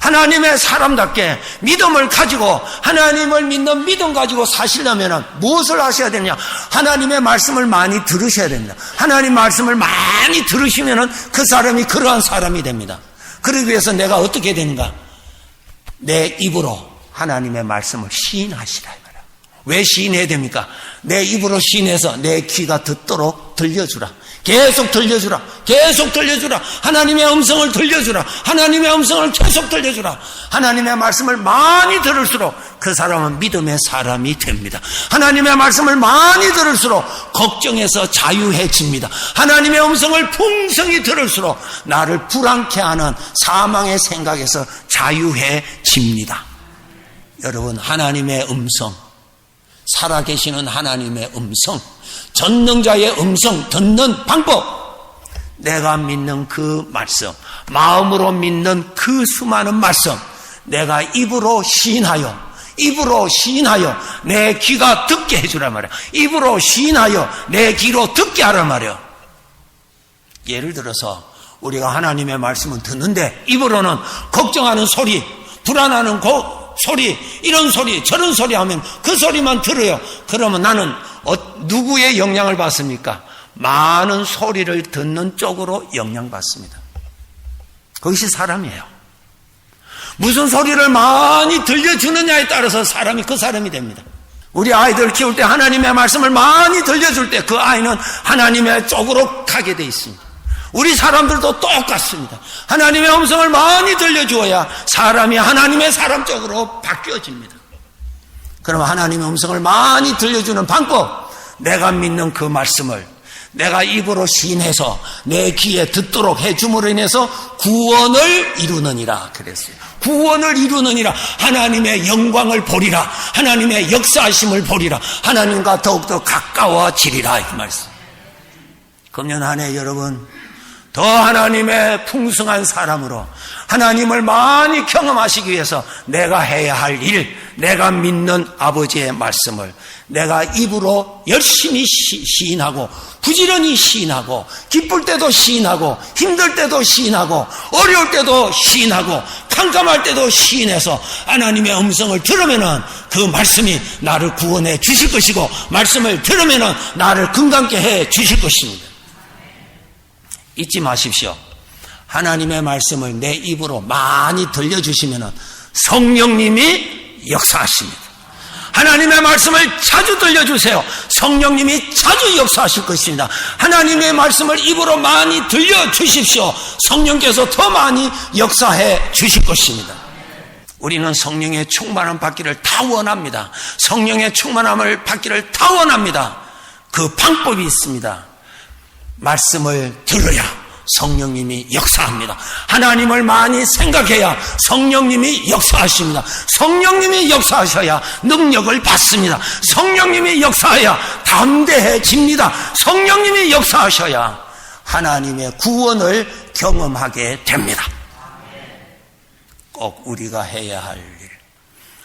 S7: 하나님의 사람답게 믿음을 가지고 하나님을 믿는 믿음 가지고 사시려면 무엇을 하셔야 되느냐? 하나님의 말씀을 많이 들으셔야 됩니다. 하나님 말씀을 많이 들으시면 그 사람이 그러한 사람이 됩니다. 그러기 위해서 내가 어떻게 되는가? 내 입으로 하나님의 말씀을 시인하시라. 왜 시인해야 됩니까? 내 입으로 시인해서 내 귀가 듣도록 들려주라. 계속 들려주라. 계속 들려주라. 하나님의 음성을 들려주라. 하나님의 음성을 계속 들려주라. 하나님의 말씀을 많이 들을수록 그 사람은 믿음의 사람이 됩니다. 하나님의 말씀을 많이 들을수록 걱정에서 자유해집니다. 하나님의 음성을 풍성히 들을수록 나를 불안케 하는 사망의 생각에서 자유해집니다. 여러분, 하나님의 음성, 살아계시는 하나님의 음성, 전능자의 음성 듣는 방법, 내가 믿는 그 말씀, 마음으로 믿는 그 수많은 말씀, 내가 입으로 시인하여 내 귀가 듣게 해주라 말이야. 입으로 시인하여 내 귀로 듣게 하라 말이야. 예를 들어서 우리가 하나님의 말씀을 듣는데 입으로는 걱정하는 소리, 불안하는 소리, 이런 소리, 저런 소리 하면 그 소리만 들어요. 그러면 나는 누구의 영향을 받습니까? 많은 소리를 듣는 쪽으로 영향받습니다. 그것이 사람이에요. 무슨 소리를 많이 들려주느냐에 따라서 사람이 그 사람이 됩니다. 우리 아이들 키울 때 하나님의 말씀을 많이 들려줄 때 그 아이는 하나님의 쪽으로 가게 돼 있습니다. 우리 사람들도 똑같습니다. 하나님의 음성을 많이 들려주어야 사람이 하나님의 사람 쪽으로 바뀌어집니다. 그럼 하나님의 음성을 많이 들려주는 방법, 내가 믿는 그 말씀을 내가 입으로 시인해서 내 귀에 듣도록 해줌으로 인해서 구원을 이루느니라 그랬어요. 구원을 이루느니라. 하나님의 영광을 보리라. 하나님의 역사하심을 보리라. 하나님과 더욱더 가까워지리라. 이 말씀. 금년 한 해 여러분 더 하나님의 풍성한 사람으로 하나님을 많이 경험하시기 위해서 내가 해야 할 일, 내가 믿는 아버지의 말씀을 내가 입으로 열심히 시인하고 부지런히 시인하고 기쁠 때도 시인하고 힘들 때도 시인하고 어려울 때도 시인하고 캄캄할 때도 시인해서 하나님의 음성을 들으면은 그 말씀이 나를 구원해 주실 것이고 말씀을 들으면은 나를 건강케 해 주실 것입니다. 잊지 마십시오. 하나님의 말씀을 내 입으로 많이 들려주시면 성령님이 역사하십니다. 하나님의 말씀을 자주 들려주세요. 성령님이 자주 역사하실 것입니다. 하나님의 말씀을 입으로 많이 들려주십시오. 성령께서 더 많이 역사해 주실 것입니다. 우리는 성령의 충만함 받기를 다 원합니다. 성령의 충만함을 받기를 다 원합니다. 그 방법이 있습니다. 말씀을 들어야 성령님이 역사합니다. 하나님을 많이 생각해야 성령님이 역사하십니다. 성령님이 역사하셔야 능력을 받습니다. 성령님이 역사해야 담대해집니다. 성령님이 역사하셔야 하나님의 구원을 경험하게 됩니다. 꼭 우리가 해야 할 일,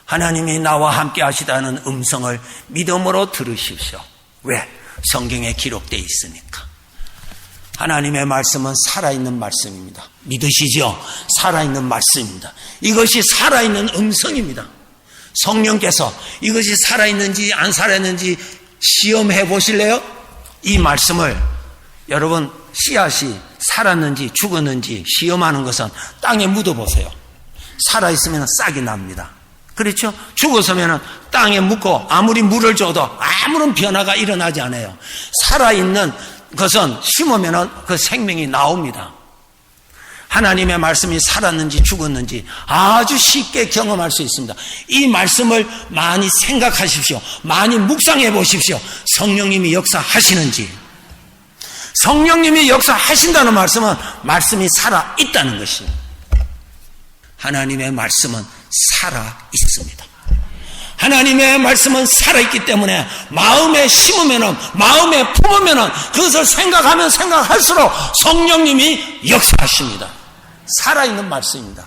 S7: 하나님이 나와 함께 하시다는 음성을 믿음으로 들으십시오. 왜? 성경에 기록되어 있으니까. 하나님의 말씀은 살아있는 말씀입니다. 믿으시죠? 살아있는 말씀입니다. 이것이 살아있는 음성입니다. 성령께서 이것이 살아있는지 안 살아있는지 시험해 보실래요? 이 말씀을 여러분 씨앗이 살았는지 죽었는지 시험하는 것은 땅에 묻어보세요. 살아있으면 싹이 납니다. 그렇죠? 죽었으면 땅에 묻고 아무리 물을 줘도 아무런 변화가 일어나지 않아요. 살아있는 것은 심으면 그 생명이 나옵니다. 하나님의 말씀이 살았는지 죽었는지 아주 쉽게 경험할 수 있습니다. 이 말씀을 많이 생각하십시오. 많이 묵상해 보십시오. 성령님이 역사하시는지, 성령님이 역사하신다는 말씀은 말씀이 살아 있다는 것입니다. 하나님의 말씀은 살아 있습니다. 하나님의 말씀은 살아있기 때문에 마음에 심으면은, 마음에 품으면은 그것을 생각하면 생각할수록 성령님이 역사하십니다. 살아있는 말씀입니다.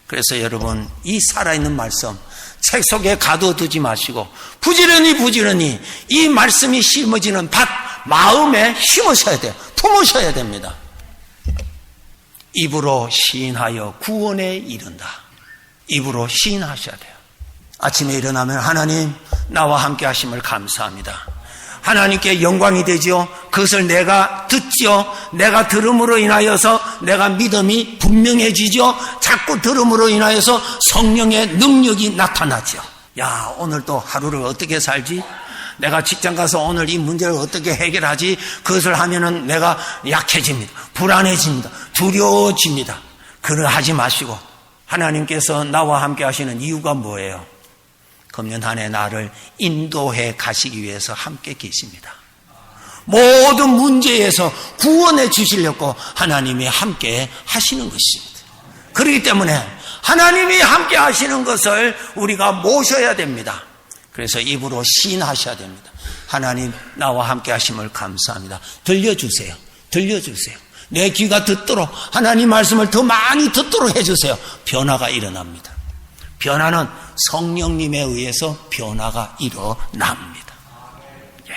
S7: 그래서 여러분, 이 살아있는 말씀 책 속에 가둬두지 마시고 부지런히 이 말씀이 심어지는 밭 마음에 심으셔야 돼요. 품으셔야 됩니다. 입으로 시인하여 구원에 이른다. 입으로 시인하셔야 돼요. 아침에 일어나면 하나님 나와 함께 하심을 감사합니다. 하나님께 영광이 되지요. 그것을 내가 듣지요. 내가 들음으로 인하여서 내가 믿음이 분명해지죠. 자꾸 들음으로 인하여서 성령의 능력이 나타나죠. 야, 오늘 또 하루를 어떻게 살지? 내가 직장 가서 오늘 이 문제를 어떻게 해결하지? 그것을 하면은 내가 약해집니다. 불안해집니다. 두려워집니다. 그러하지 마시고 하나님께서 나와 함께 하시는 이유가 뭐예요? 금년 한 해 나를 인도해 가시기 위해서 함께 계십니다. 모든 문제에서 구원해 주시려고 하나님이 함께 하시는 것입니다. 그렇기 때문에 하나님이 함께 하시는 것을 우리가 모셔야 됩니다. 그래서 입으로 시인하셔야 됩니다. 하나님 나와 함께 하심을 감사합니다. 들려주세요. 내 귀가 듣도록 하나님 말씀을 더 많이 듣도록 해주세요. 변화가 일어납니다. 변화는 성령님에 의해서 변화가 일어납니다. 예.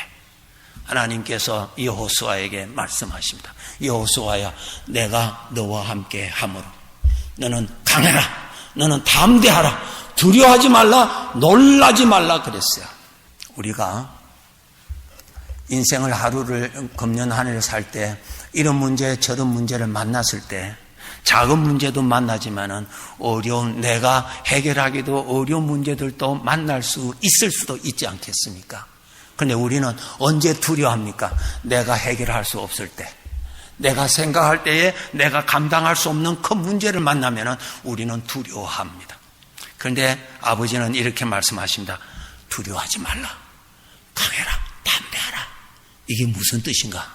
S7: 하나님께서 여호수아에게 말씀하십니다. 여호수아야, 내가 너와 함께 하므로 너는 강해라, 너는 담대하라, 두려워하지 말라, 놀라지 말라 그랬어요. 우리가 인생을 하루를 금년 한 해를 살 때 이런 문제 저런 문제를 만났을 때 작은 문제도 만나지만은 어려운, 내가 해결하기도 어려운 문제들도 만날 수 있을 수도 있지 않겠습니까? 그런데 우리는 언제 두려워합니까? 내가 해결할 수 없을 때, 내가 생각할 때에 내가 감당할 수 없는 큰 문제를 만나면은 우리는 두려워합니다. 그런데 아버지는 이렇게 말씀하십니다. 두려워하지 말라, 강해라, 담대하라. 이게 무슨 뜻인가?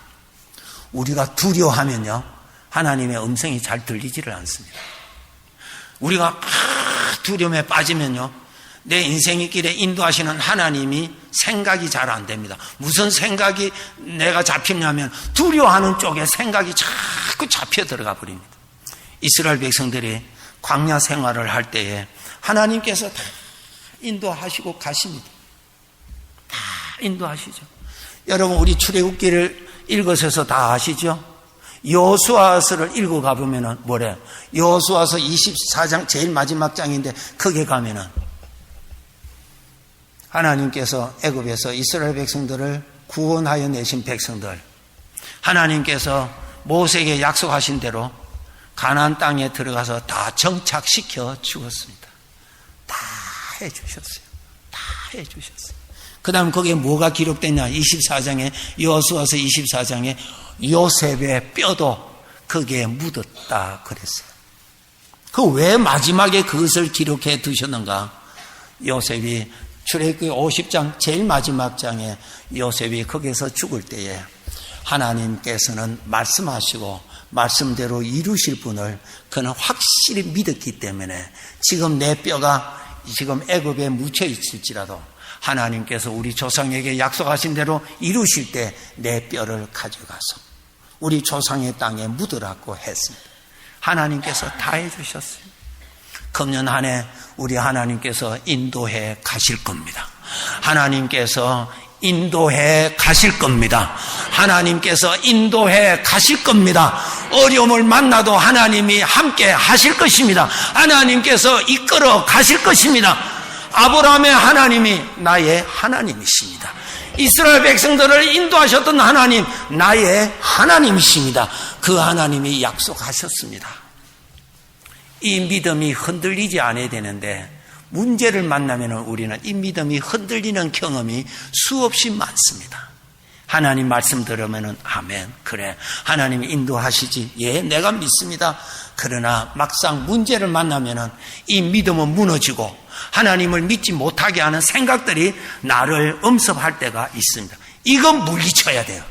S7: 우리가 두려워하면요, 하나님의 음성이 잘 들리지를 않습니다. 우리가 두려움에 빠지면요, 내 인생의 길에 인도하시는 하나님이 생각이 잘 안 됩니다. 무슨 생각이 내가 잡히냐면 두려워하는 쪽에 생각이 자꾸 잡혀 들어가 버립니다. 이스라엘 백성들이 광야 생활을 할 때에 하나님께서 다 인도하시고 가십니다. 다 인도하시죠. 여러분, 우리 출애굽기를 읽으셔서 다 아시죠? 여호수아서를 읽어가 보면은 뭐래? 여호수아서 24장 제일 마지막 장인데 거기에 가면은 하나님께서 애굽에서 이스라엘 백성들을 구원하여 내신 백성들, 하나님께서 모세에게 약속하신 대로 가나안 땅에 들어가서 다 정착시켜 주었습니다. 다 해주셨어요. 다 해주셨어요. 그 다음 거기에 뭐가 기록됐냐? 24장에, 여호수아서 24장에 요셉의 뼈도 거기에 묻었다 그랬어요. 그 왜 마지막에 그것을 기록해 두셨는가? 요셉이 출애굽기 50장 제일 마지막 장에 요셉이 거기서 죽을 때에 하나님께서는 말씀하시고 말씀대로 이루실 분을 그는 확실히 믿었기 때문에 지금 내 뼈가 지금 애굽에 묻혀 있을지라도 하나님께서 우리 조상에게 약속하신 대로 이루실 때 내 뼈를 가져가서 우리 조상의 땅에 묻으라고 했습니다. 하나님께서 다 해주셨어요. 금년 한 해 우리 하나님께서 인도해 가실 겁니다. 하나님께서 인도해 가실 겁니다. 하나님께서 인도해 가실 겁니다. 어려움을 만나도 하나님이 함께 하실 것입니다. 하나님께서 이끌어 가실 것입니다. 아브라함의 하나님이 나의 하나님이십니다. 이스라엘 백성들을 인도하셨던 하나님, 나의 하나님이십니다. 그 하나님이 약속하셨습니다. 이 믿음이 흔들리지 않아야 되는데 문제를 만나면 우리는 이 믿음이 흔들리는 경험이 수없이 많습니다. 하나님 말씀 들으면 아멘, 그래, 하나님이 인도하시지, 예, 내가 믿습니다. 그러나 막상 문제를 만나면 이 믿음은 무너지고 하나님을 믿지 못하게 하는 생각들이 나를 엄습할 때가 있습니다. 이건 물리쳐야 돼요.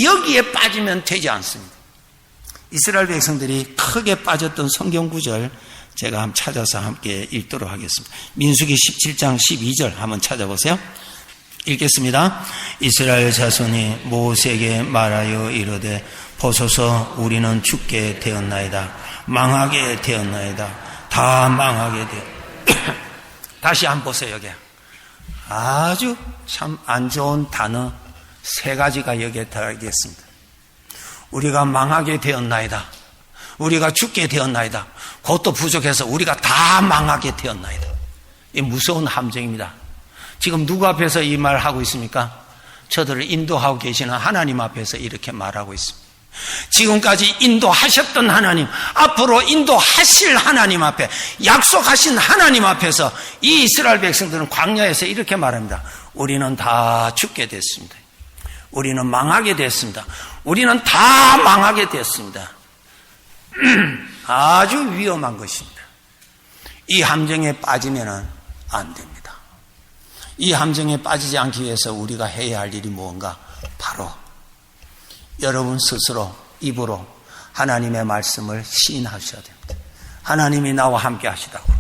S7: 여기에 빠지면 되지 않습니다. 이스라엘 백성들이 크게 빠졌던 성경 구절 제가 한번 찾아서 함께 읽도록 하겠습니다. 민수기 17장 12절 한번 찾아보세요. 읽겠습니다. 이스라엘 자손이 모세에게 말하여 이르되 보소서 우리는 죽게 되었나이다. 망하게 되었나이다. 다 망하게 되었. 다시 한번 보세요. 여기 아주 참 안 좋은 단어 3가지가 여기에 들어있습니다. 우리가 망하게 되었나이다. 우리가 죽게 되었나이다. 그것도 부족해서 우리가 다 망하게 되었나이다. 이 무서운 함정입니다. 지금 누구 앞에서 이 말 하고 있습니까? 저들을 인도하고 계시는 하나님 앞에서 이렇게 말하고 있습니다. 지금까지 인도하셨던 하나님, 앞으로 인도하실 하나님 앞에, 약속하신 하나님 앞에서 이 이스라엘 백성들은 광야에서 이렇게 말합니다. 우리는 다 죽게 됐습니다. 우리는 망하게 됐습니다. 우리는 다 망하게 됐습니다. 아주 위험한 것입니다. 이 함정에 빠지면 안 됩니다. 이 함정에 빠지지 않기 위해서 우리가 해야 할 일이 무언가? 바로 여러분 스스로 입으로 하나님의 말씀을 시인하셔야 됩니다. 하나님이 나와 함께 하시다고.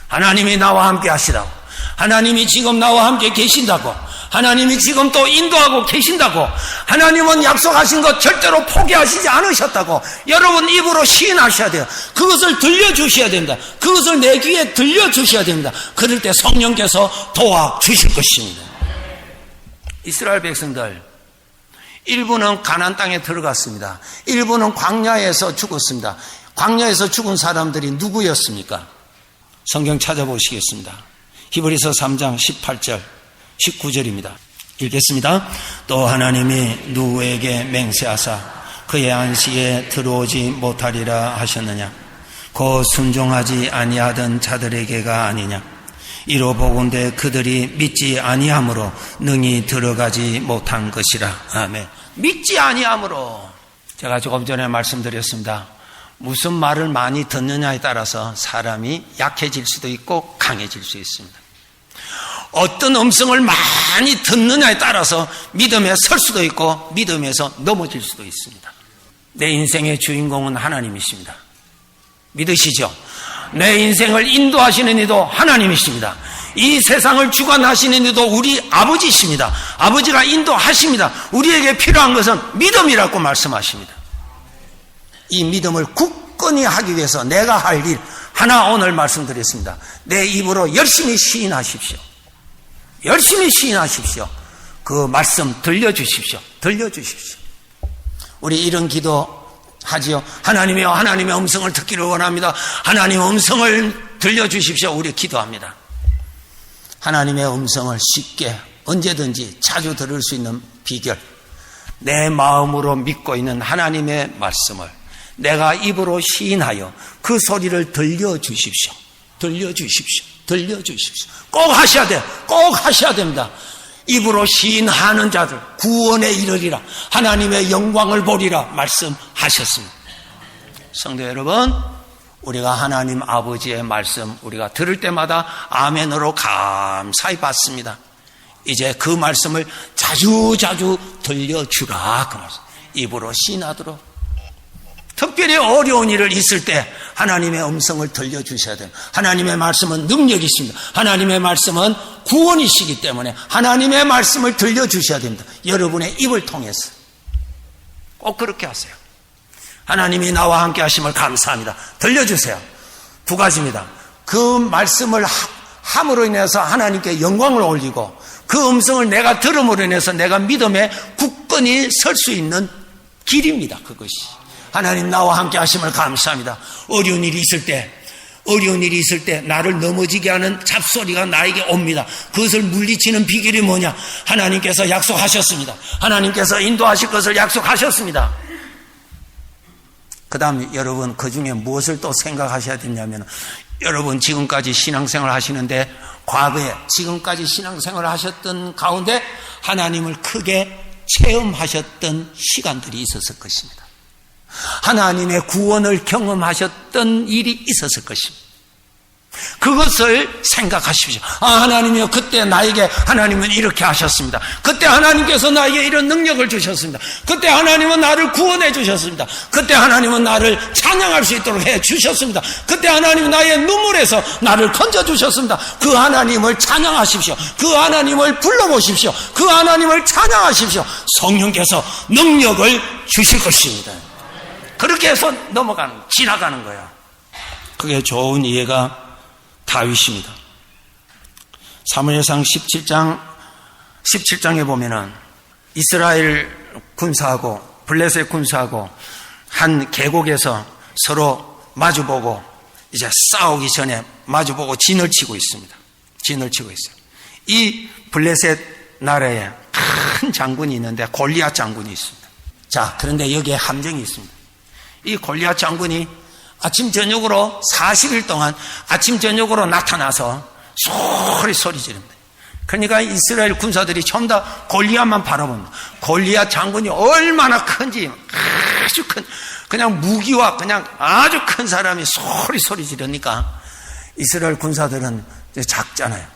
S7: 하나님이 나와 함께 하시다고. 하나님이 지금 나와 함께 계신다고. 하나님이 지금 또 인도하고 계신다고. 하나님은 약속하신 것 절대로 포기하시지 않으셨다고. 여러분 입으로 시인하셔야 돼요. 그것을 들려주셔야 됩니다. 그것을 내 귀에 들려주셔야 됩니다. 그럴 때 성령께서 도와주실 것입니다. 이스라엘 백성들 일부는 가나안 땅에 들어갔습니다. 일부는 광야에서 죽었습니다. 광야에서 죽은 사람들이 누구였습니까? 성경 찾아보시겠습니다. 히브리서 3장 18절 19절입니다. 읽겠습니다. 또 하나님이 누구에게 맹세하사 그의 안식에 들어오지 못하리라 하셨느냐? 곧 순종하지 아니하던 자들에게가 아니냐? 이로 보건대 그들이 믿지 아니함으로 능히 들어가지 못한 것이라. 아멘. 믿지 아니함으로. 제가 조금 전에 말씀드렸습니다. 무슨 말을 많이 듣느냐에 따라서 사람이 약해질 수도 있고 강해질 수 있습니다. 어떤 음성을 많이 듣느냐에 따라서 믿음에 설 수도 있고 믿음에서 넘어질 수도 있습니다. 내 인생의 주인공은 하나님이십니다. 믿으시죠? 내 인생을 인도하시는 이도 하나님이십니다. 이 세상을 주관하시는 이도 우리 아버지십니다. 아버지가 인도하십니다. 우리에게 필요한 것은 믿음이라고 말씀하십니다. 이 믿음을 굳건히 하기 위해서 내가 할 일 하나 오늘 말씀드렸습니다. 내 입으로 열심히 시인하십시오. 열심히 시인하십시오. 그 말씀 들려주십시오. 들려주십시오. 우리 이런 기도 하지요. 하나님이여, 하나님의 음성을 듣기를 원합니다. 하나님의 음성을 들려주십시오. 우리 기도합니다. 하나님의 음성을 쉽게 언제든지 자주 들을 수 있는 비결, 내 마음으로 믿고 있는 하나님의 말씀을 내가 입으로 시인하여 그 소리를 들려주십시오. 들려주십시오. 들려주십시오. 꼭 하셔야 돼요. 꼭 하셔야 됩니다. 입으로 시인하는 자들 구원에 이르리라. 하나님의 영광을 보리라 말씀하셨습니다. 성도 여러분, 우리가 하나님 아버지의 말씀 우리가 들을 때마다 아멘으로 감사히 받습니다. 이제 그 말씀을 자주자주 들려주라. 그 말씀 입으로 시인하도록. 특별히 어려운 일을 있을 때 하나님의 음성을 들려주셔야 돼요. 하나님의 말씀은 능력이 있습니다. 하나님의 말씀은 구원이시기 때문에 하나님의 말씀을 들려주셔야 됩니다. 여러분의 입을 통해서 꼭 그렇게 하세요. 하나님이 나와 함께 하심을 감사합니다. 들려주세요. 2가지입니다. 그 말씀을 함으로 인해서 하나님께 영광을 올리고 그 음성을 내가 들음으로 인해서 내가 믿음에 굳건히 설 수 있는 길입니다. 그것이 하나님 나와 함께 하심을 감사합니다. 어려운 일이 있을 때 나를 넘어지게 하는 잡소리가 나에게 옵니다. 그것을 물리치는 비결이 뭐냐? 하나님께서 약속하셨습니다. 하나님께서 인도하실 것을 약속하셨습니다. 그 다음에 여러분 그 중에 무엇을 또 생각하셔야 되냐면, 여러분 지금까지 신앙생활 하시는데 과거에 지금까지 신앙생활 하셨던 가운데 하나님을 크게 체험하셨던 시간들이 있었을 것입니다. 하나님의 구원을 경험하셨던 일이 있었을 것입니다. 그 그것을 생각하십시오. 하나님이요, 그때 나에게 하나님은 이렇게 하셨습니다. 그때 하나님께서 나에게 이런 능력을 주셨습니다. 그때 하나님은 나를 구원해 주셨습니다. 그때 하나님은 나를 찬양할 수 있도록 해 주셨습니다. 그때 하나님은 나의 눈물에서 나를 건져 주셨습니다. 그 하나님을 찬양하십시오. 그 하나님을 불러보십시오. 그 하나님을 찬양하십시오. 성령께서 능력을 주실 것입니다. 그렇게 해서 지나가는 거예요. 그게 좋은 이해가 다윗입니다. 사무엘상 17장에 보면은 이스라엘 군사하고 블레셋 군사하고 한 계곡에서 서로 마주보고 이제 싸우기 전에 마주보고 진을 치고 있습니다. 진을 치고 있어요. 이 블레셋 나라에 큰 장군이 있는데 골리앗 장군이 있습니다. 자, 그런데 여기에 함정이 있습니다. 이 골리앗 장군이 아침 저녁으로 40일 동안 아침 저녁으로 나타나서 소리 지릅니다. 그러니까 이스라엘 군사들이 전부 다 골리앗만 바라봅니다. 골리앗 장군이 얼마나 큰지 아주 큰, 그냥 무기와 그냥 아주 큰 사람이 소리 지르니까 이스라엘 군사들은 이제 작잖아요.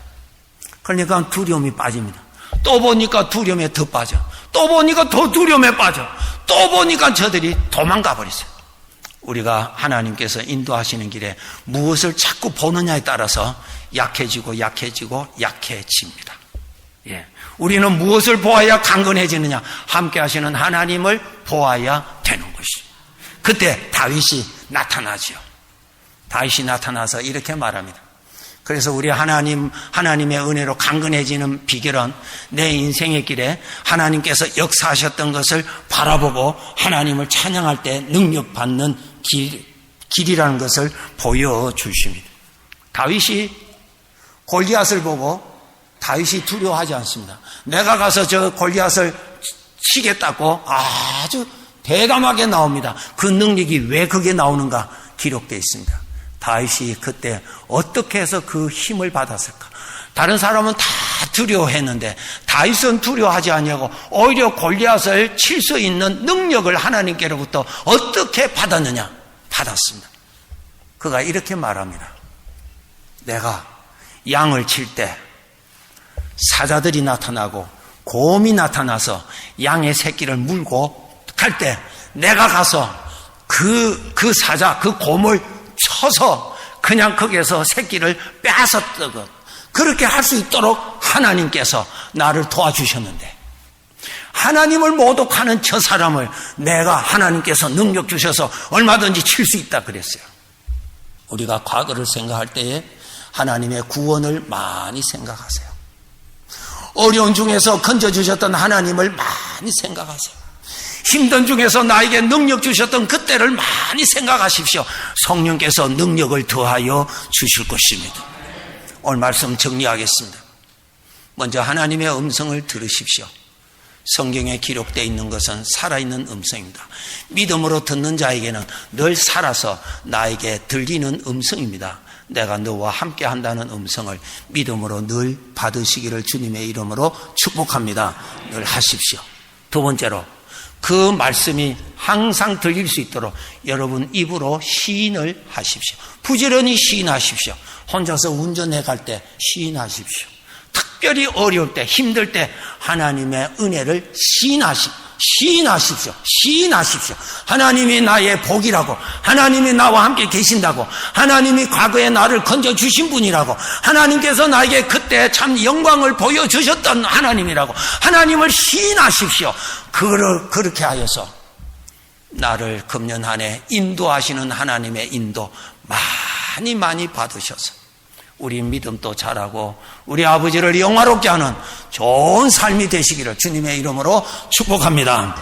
S7: 그러니까 두려움이 빠집니다. 또 보니까 두려움에 더 빠져. 또 보니까 더 두려움에 빠져. 또 보니까 저들이 도망가 버렸어요. 우리가 하나님께서 인도하시는 길에 무엇을 자꾸 보느냐에 따라서 약해지고 약해집니다. 예. 우리는 무엇을 보아야 강건해지느냐? 함께 하시는 하나님을 보아야 되는 것이죠. 그때 다윗이 나타나죠. 다윗이 나타나서 이렇게 말합니다. 그래서 우리 하나님의 은혜로 강건해지는 비결은 내 인생의 길에 하나님께서 역사하셨던 것을 바라보고 하나님을 찬양할 때 능력받는 길이라는 것을 보여주십니다. 다윗이 골리앗을 보고 다윗이 두려워하지 않습니다. 내가 가서 저 골리앗을 치겠다고 아주 대담하게 나옵니다. 그 능력이 왜 그게 나오는가 기록되어 있습니다. 다윗이 그때 어떻게 해서 그 힘을 받았을까? 다른 사람은 다 두려워했는데 다윗은 두려워하지 아니하고 오히려 골리앗을 칠 수 있는 능력을 하나님께로부터 어떻게 받았느냐? 받았습니다. 그가 이렇게 말합니다. 내가 양을 칠 때 사자들이 나타나고 곰이 나타나서 양의 새끼를 물고 갈 때 내가 가서 그 사자, 그 곰을 쳐서 그냥 거기에서 새끼를 빼앗았던 그렇게 할 수 있도록 하나님께서 나를 도와주셨는데 하나님을 모독하는 저 사람을 내가 하나님께서 능력 주셔서 얼마든지 칠 수 있다 그랬어요. 우리가 과거를 생각할 때에 하나님의 구원을 많이 생각하세요. 어려운 중에서 건져주셨던 하나님을 많이 생각하세요. 힘든 중에서 나에게 능력 주셨던 그때를 많이 생각하십시오. 성령께서 능력을 더하여 주실 것입니다. 오늘 말씀 정리하겠습니다. 먼저 하나님의 음성을 들으십시오. 성경에 기록되어 있는 것은 살아있는 음성입니다. 믿음으로 듣는 자에게는 늘 살아서 나에게 들리는 음성입니다. 내가 너와 함께 한다는 음성을 믿음으로 늘 받으시기를 주님의 이름으로 축복합니다. 늘 하십시오. 두 번째로 그 말씀이 항상 들릴 수 있도록 여러분 입으로 시인을 하십시오. 부지런히 시인하십시오. 혼자서 운전해 갈 때 시인하십시오. 특별히 어려울 때 힘들 때 하나님의 은혜를 시인하십시오. 하나님이 나의 복이라고, 하나님이 나와 함께 계신다고, 하나님이 과거에 나를 건져주신 분이라고, 하나님께서 나에게 그때 참 영광을 보여주셨던 하나님이라고 하나님을 시인하십시오. 그렇게 하여서 나를 금년 한 해 인도하시는 하나님의 인도 많이 받으셔서 우리 믿음도 자라고 우리 아버지를 영화롭게 하는 좋은 삶이 되시기를 주님의 이름으로 축복합니다.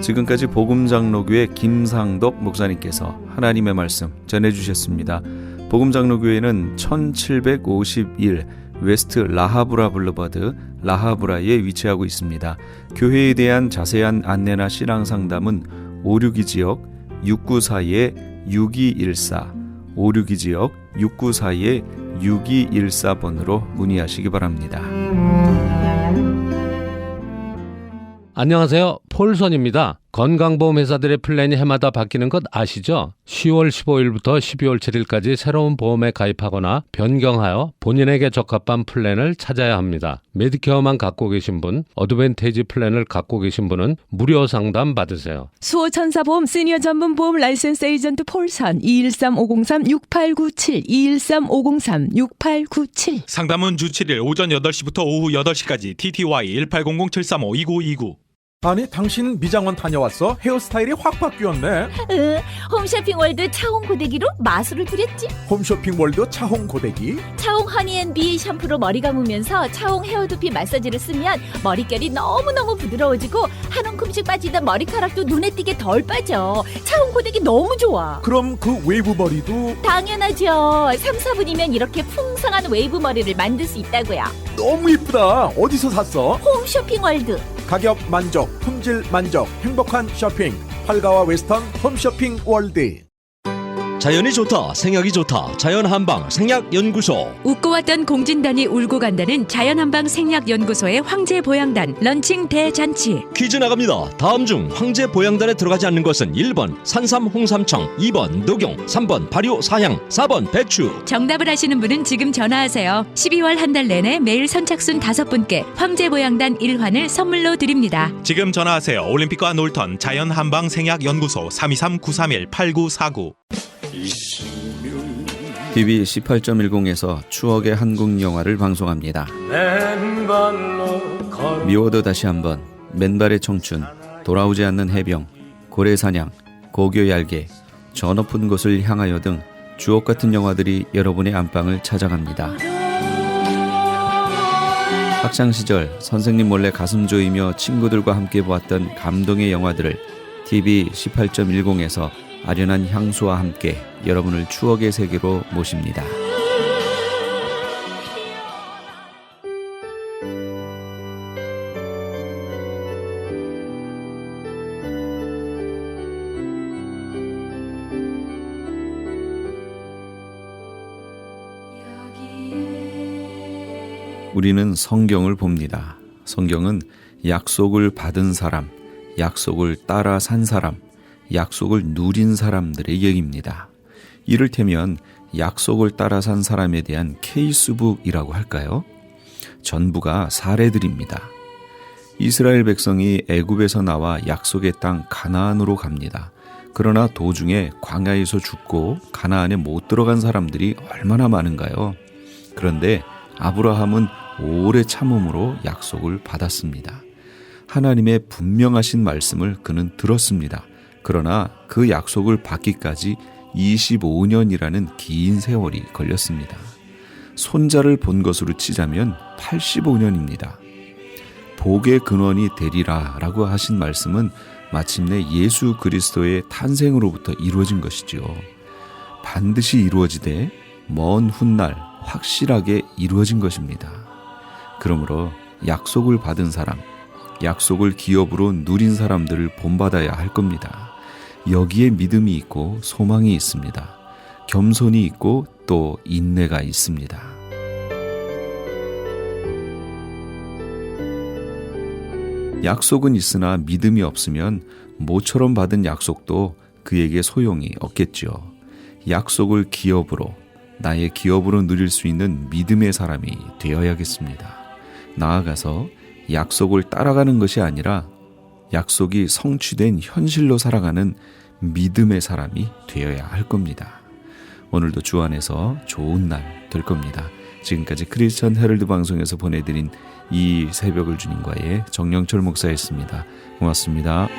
S1: 지금까지 복음장로교회 김상덕 목사님께서 하나님의 말씀 전해주셨습니다. 복음장로교회는 1751 웨스트 라하브라 블루버드 라하브라에 위치하고 있습니다. 교회에 대한 자세한 안내나 신앙상담은 562지역 694-6214 562지역 694-6214번으로 문의하시기 바랍니다.
S8: 안녕하세요. 폴선입니다. 건강보험 회사들의 플랜이 해마다 바뀌는 것 아시죠? 10월 15일부터 12월 7일까지 새로운 보험에 가입하거나 변경하여 본인에게 적합한 플랜을 찾아야 합니다. 메디케어만 갖고 계신 분, 어드밴티지 플랜을 갖고 계신 분은 무료 상담 받으세요.
S3: 수호천사보험 시니어 전문 보험 라이센스 에이전트 폴선 213-503-6897 213-503-6897
S9: 상담은 주 7일 오전 8시부터 오후 8시까지 TTY 1800-735-2929.
S10: 아니 당신 미장원 다녀왔어? 헤어스타일이 확 바뀌었네.
S11: 홈쇼핑월드 차홍 고데기로 마술을 부렸지.
S10: 홈쇼핑월드 차홍 고데기?
S11: 차홍 허니앤비 샴푸로 머리 감으면서 차홍 헤어두피 마사지를 쓰면 머릿결이 너무너무 부드러워지고 한 움큼씩 빠지던 머리카락도 눈에 띄게 덜 빠져. 차홍 고데기 너무 좋아.
S10: 그럼 그 웨이브 머리도?
S11: 당연하죠. 3, 4분이면 이렇게 풍성한 웨이브 머리를 만들 수 있다고요.
S10: 너무 이쁘다. 어디서 샀어?
S11: 홈쇼핑월드.
S10: 가격 만족, 품질 만족, 행복한 쇼핑. 팔가와 웨스턴 홈쇼핑 월드.
S4: 자연이 좋다, 생약이 좋다. 자연한방 생약연구소.
S5: 웃고 왔던 공진단이 울고 간다는 자연한방 생약연구소의 황제보양단 런칭 대잔치.
S4: 퀴즈 나갑니다. 다음 중 황제보양단에 들어가지 않는 것은 1번 산삼 홍삼청, 2번 녹용, 3번 발효 사향, 4번 배추.
S5: 정답을 아시는 분은 지금 전화하세요. 12월 한 달 내내 매일 선착순 5분께 황제보양단 1환을 선물로 드립니다.
S9: 지금 전화하세요. 올림픽과 놀턴 자연한방 생약연구소 323-931-8949.
S1: TV 18.10에서 추억의 한국 영화를 방송합니다. 미워도 다시 한번, 맨발의 청춘, 돌아오지 않는 해병, 고래사냥, 고교 얄개, 저 높은 곳을 향하여 등 주옥 같은 영화들이 여러분의 안방을 찾아갑니다. 학창시절 선생님 몰래 가슴 조이며 친구들과 함께 보았던 감동의 영화들을 TV 18.10에서 아련한 향수와 함께 여러분을 추억의 세계로 모십니다. 우리는 성경을 봅니다. 성경은 약속을 받은 사람, 약속을 따라 산 사람, 약속을 누린 사람들의 얘기입니다. 이를테면 약속을 따라 산 사람에 대한 케이스북이라고 할까요? 전부가 사례들입니다. 이스라엘 백성이 애굽에서 나와 약속의 땅 가나안으로 갑니다. 그러나 도중에 광야에서 죽고 가나안에 못 들어간 사람들이 얼마나 많은가요? 그런데 아브라함은 오래 참음으로 약속을 받았습니다. 하나님의 분명하신 말씀을 그는 들었습니다. 그러나 그 약속을 받기까지 25년이라는 긴 세월이 걸렸습니다. 손자를 본 것으로 치자면 85년입니다. 복의 근원이 되리라 라고 하신 말씀은 마침내 예수 그리스도의 탄생으로부터 이루어진 것이지요. 반드시 이루어지되 먼 훗날 확실하게 이루어진 것입니다. 그러므로 약속을 받은 사람, 약속을 기업으로 누린 사람들을 본받아야 할 겁니다. 여기에 믿음이 있고 소망이 있습니다. 겸손이 있고 또 인내가 있습니다. 약속은 있으나 믿음이 없으면 모처럼 받은 약속도 그에게 소용이 없겠죠. 약속을 기업으로, 나의 기업으로 누릴 수 있는 믿음의 사람이 되어야겠습니다. 나아가서 약속을 따라가는 것이 아니라 약속이 성취된 현실로 살아가는 믿음의 사람이 되어야 할 겁니다. 오늘도 주 안에서 좋은 날 될 겁니다. 지금까지 크리스천 헤럴드 방송에서 보내드린 이 새벽을 주님과의 정영철 목사였습니다. 고맙습니다.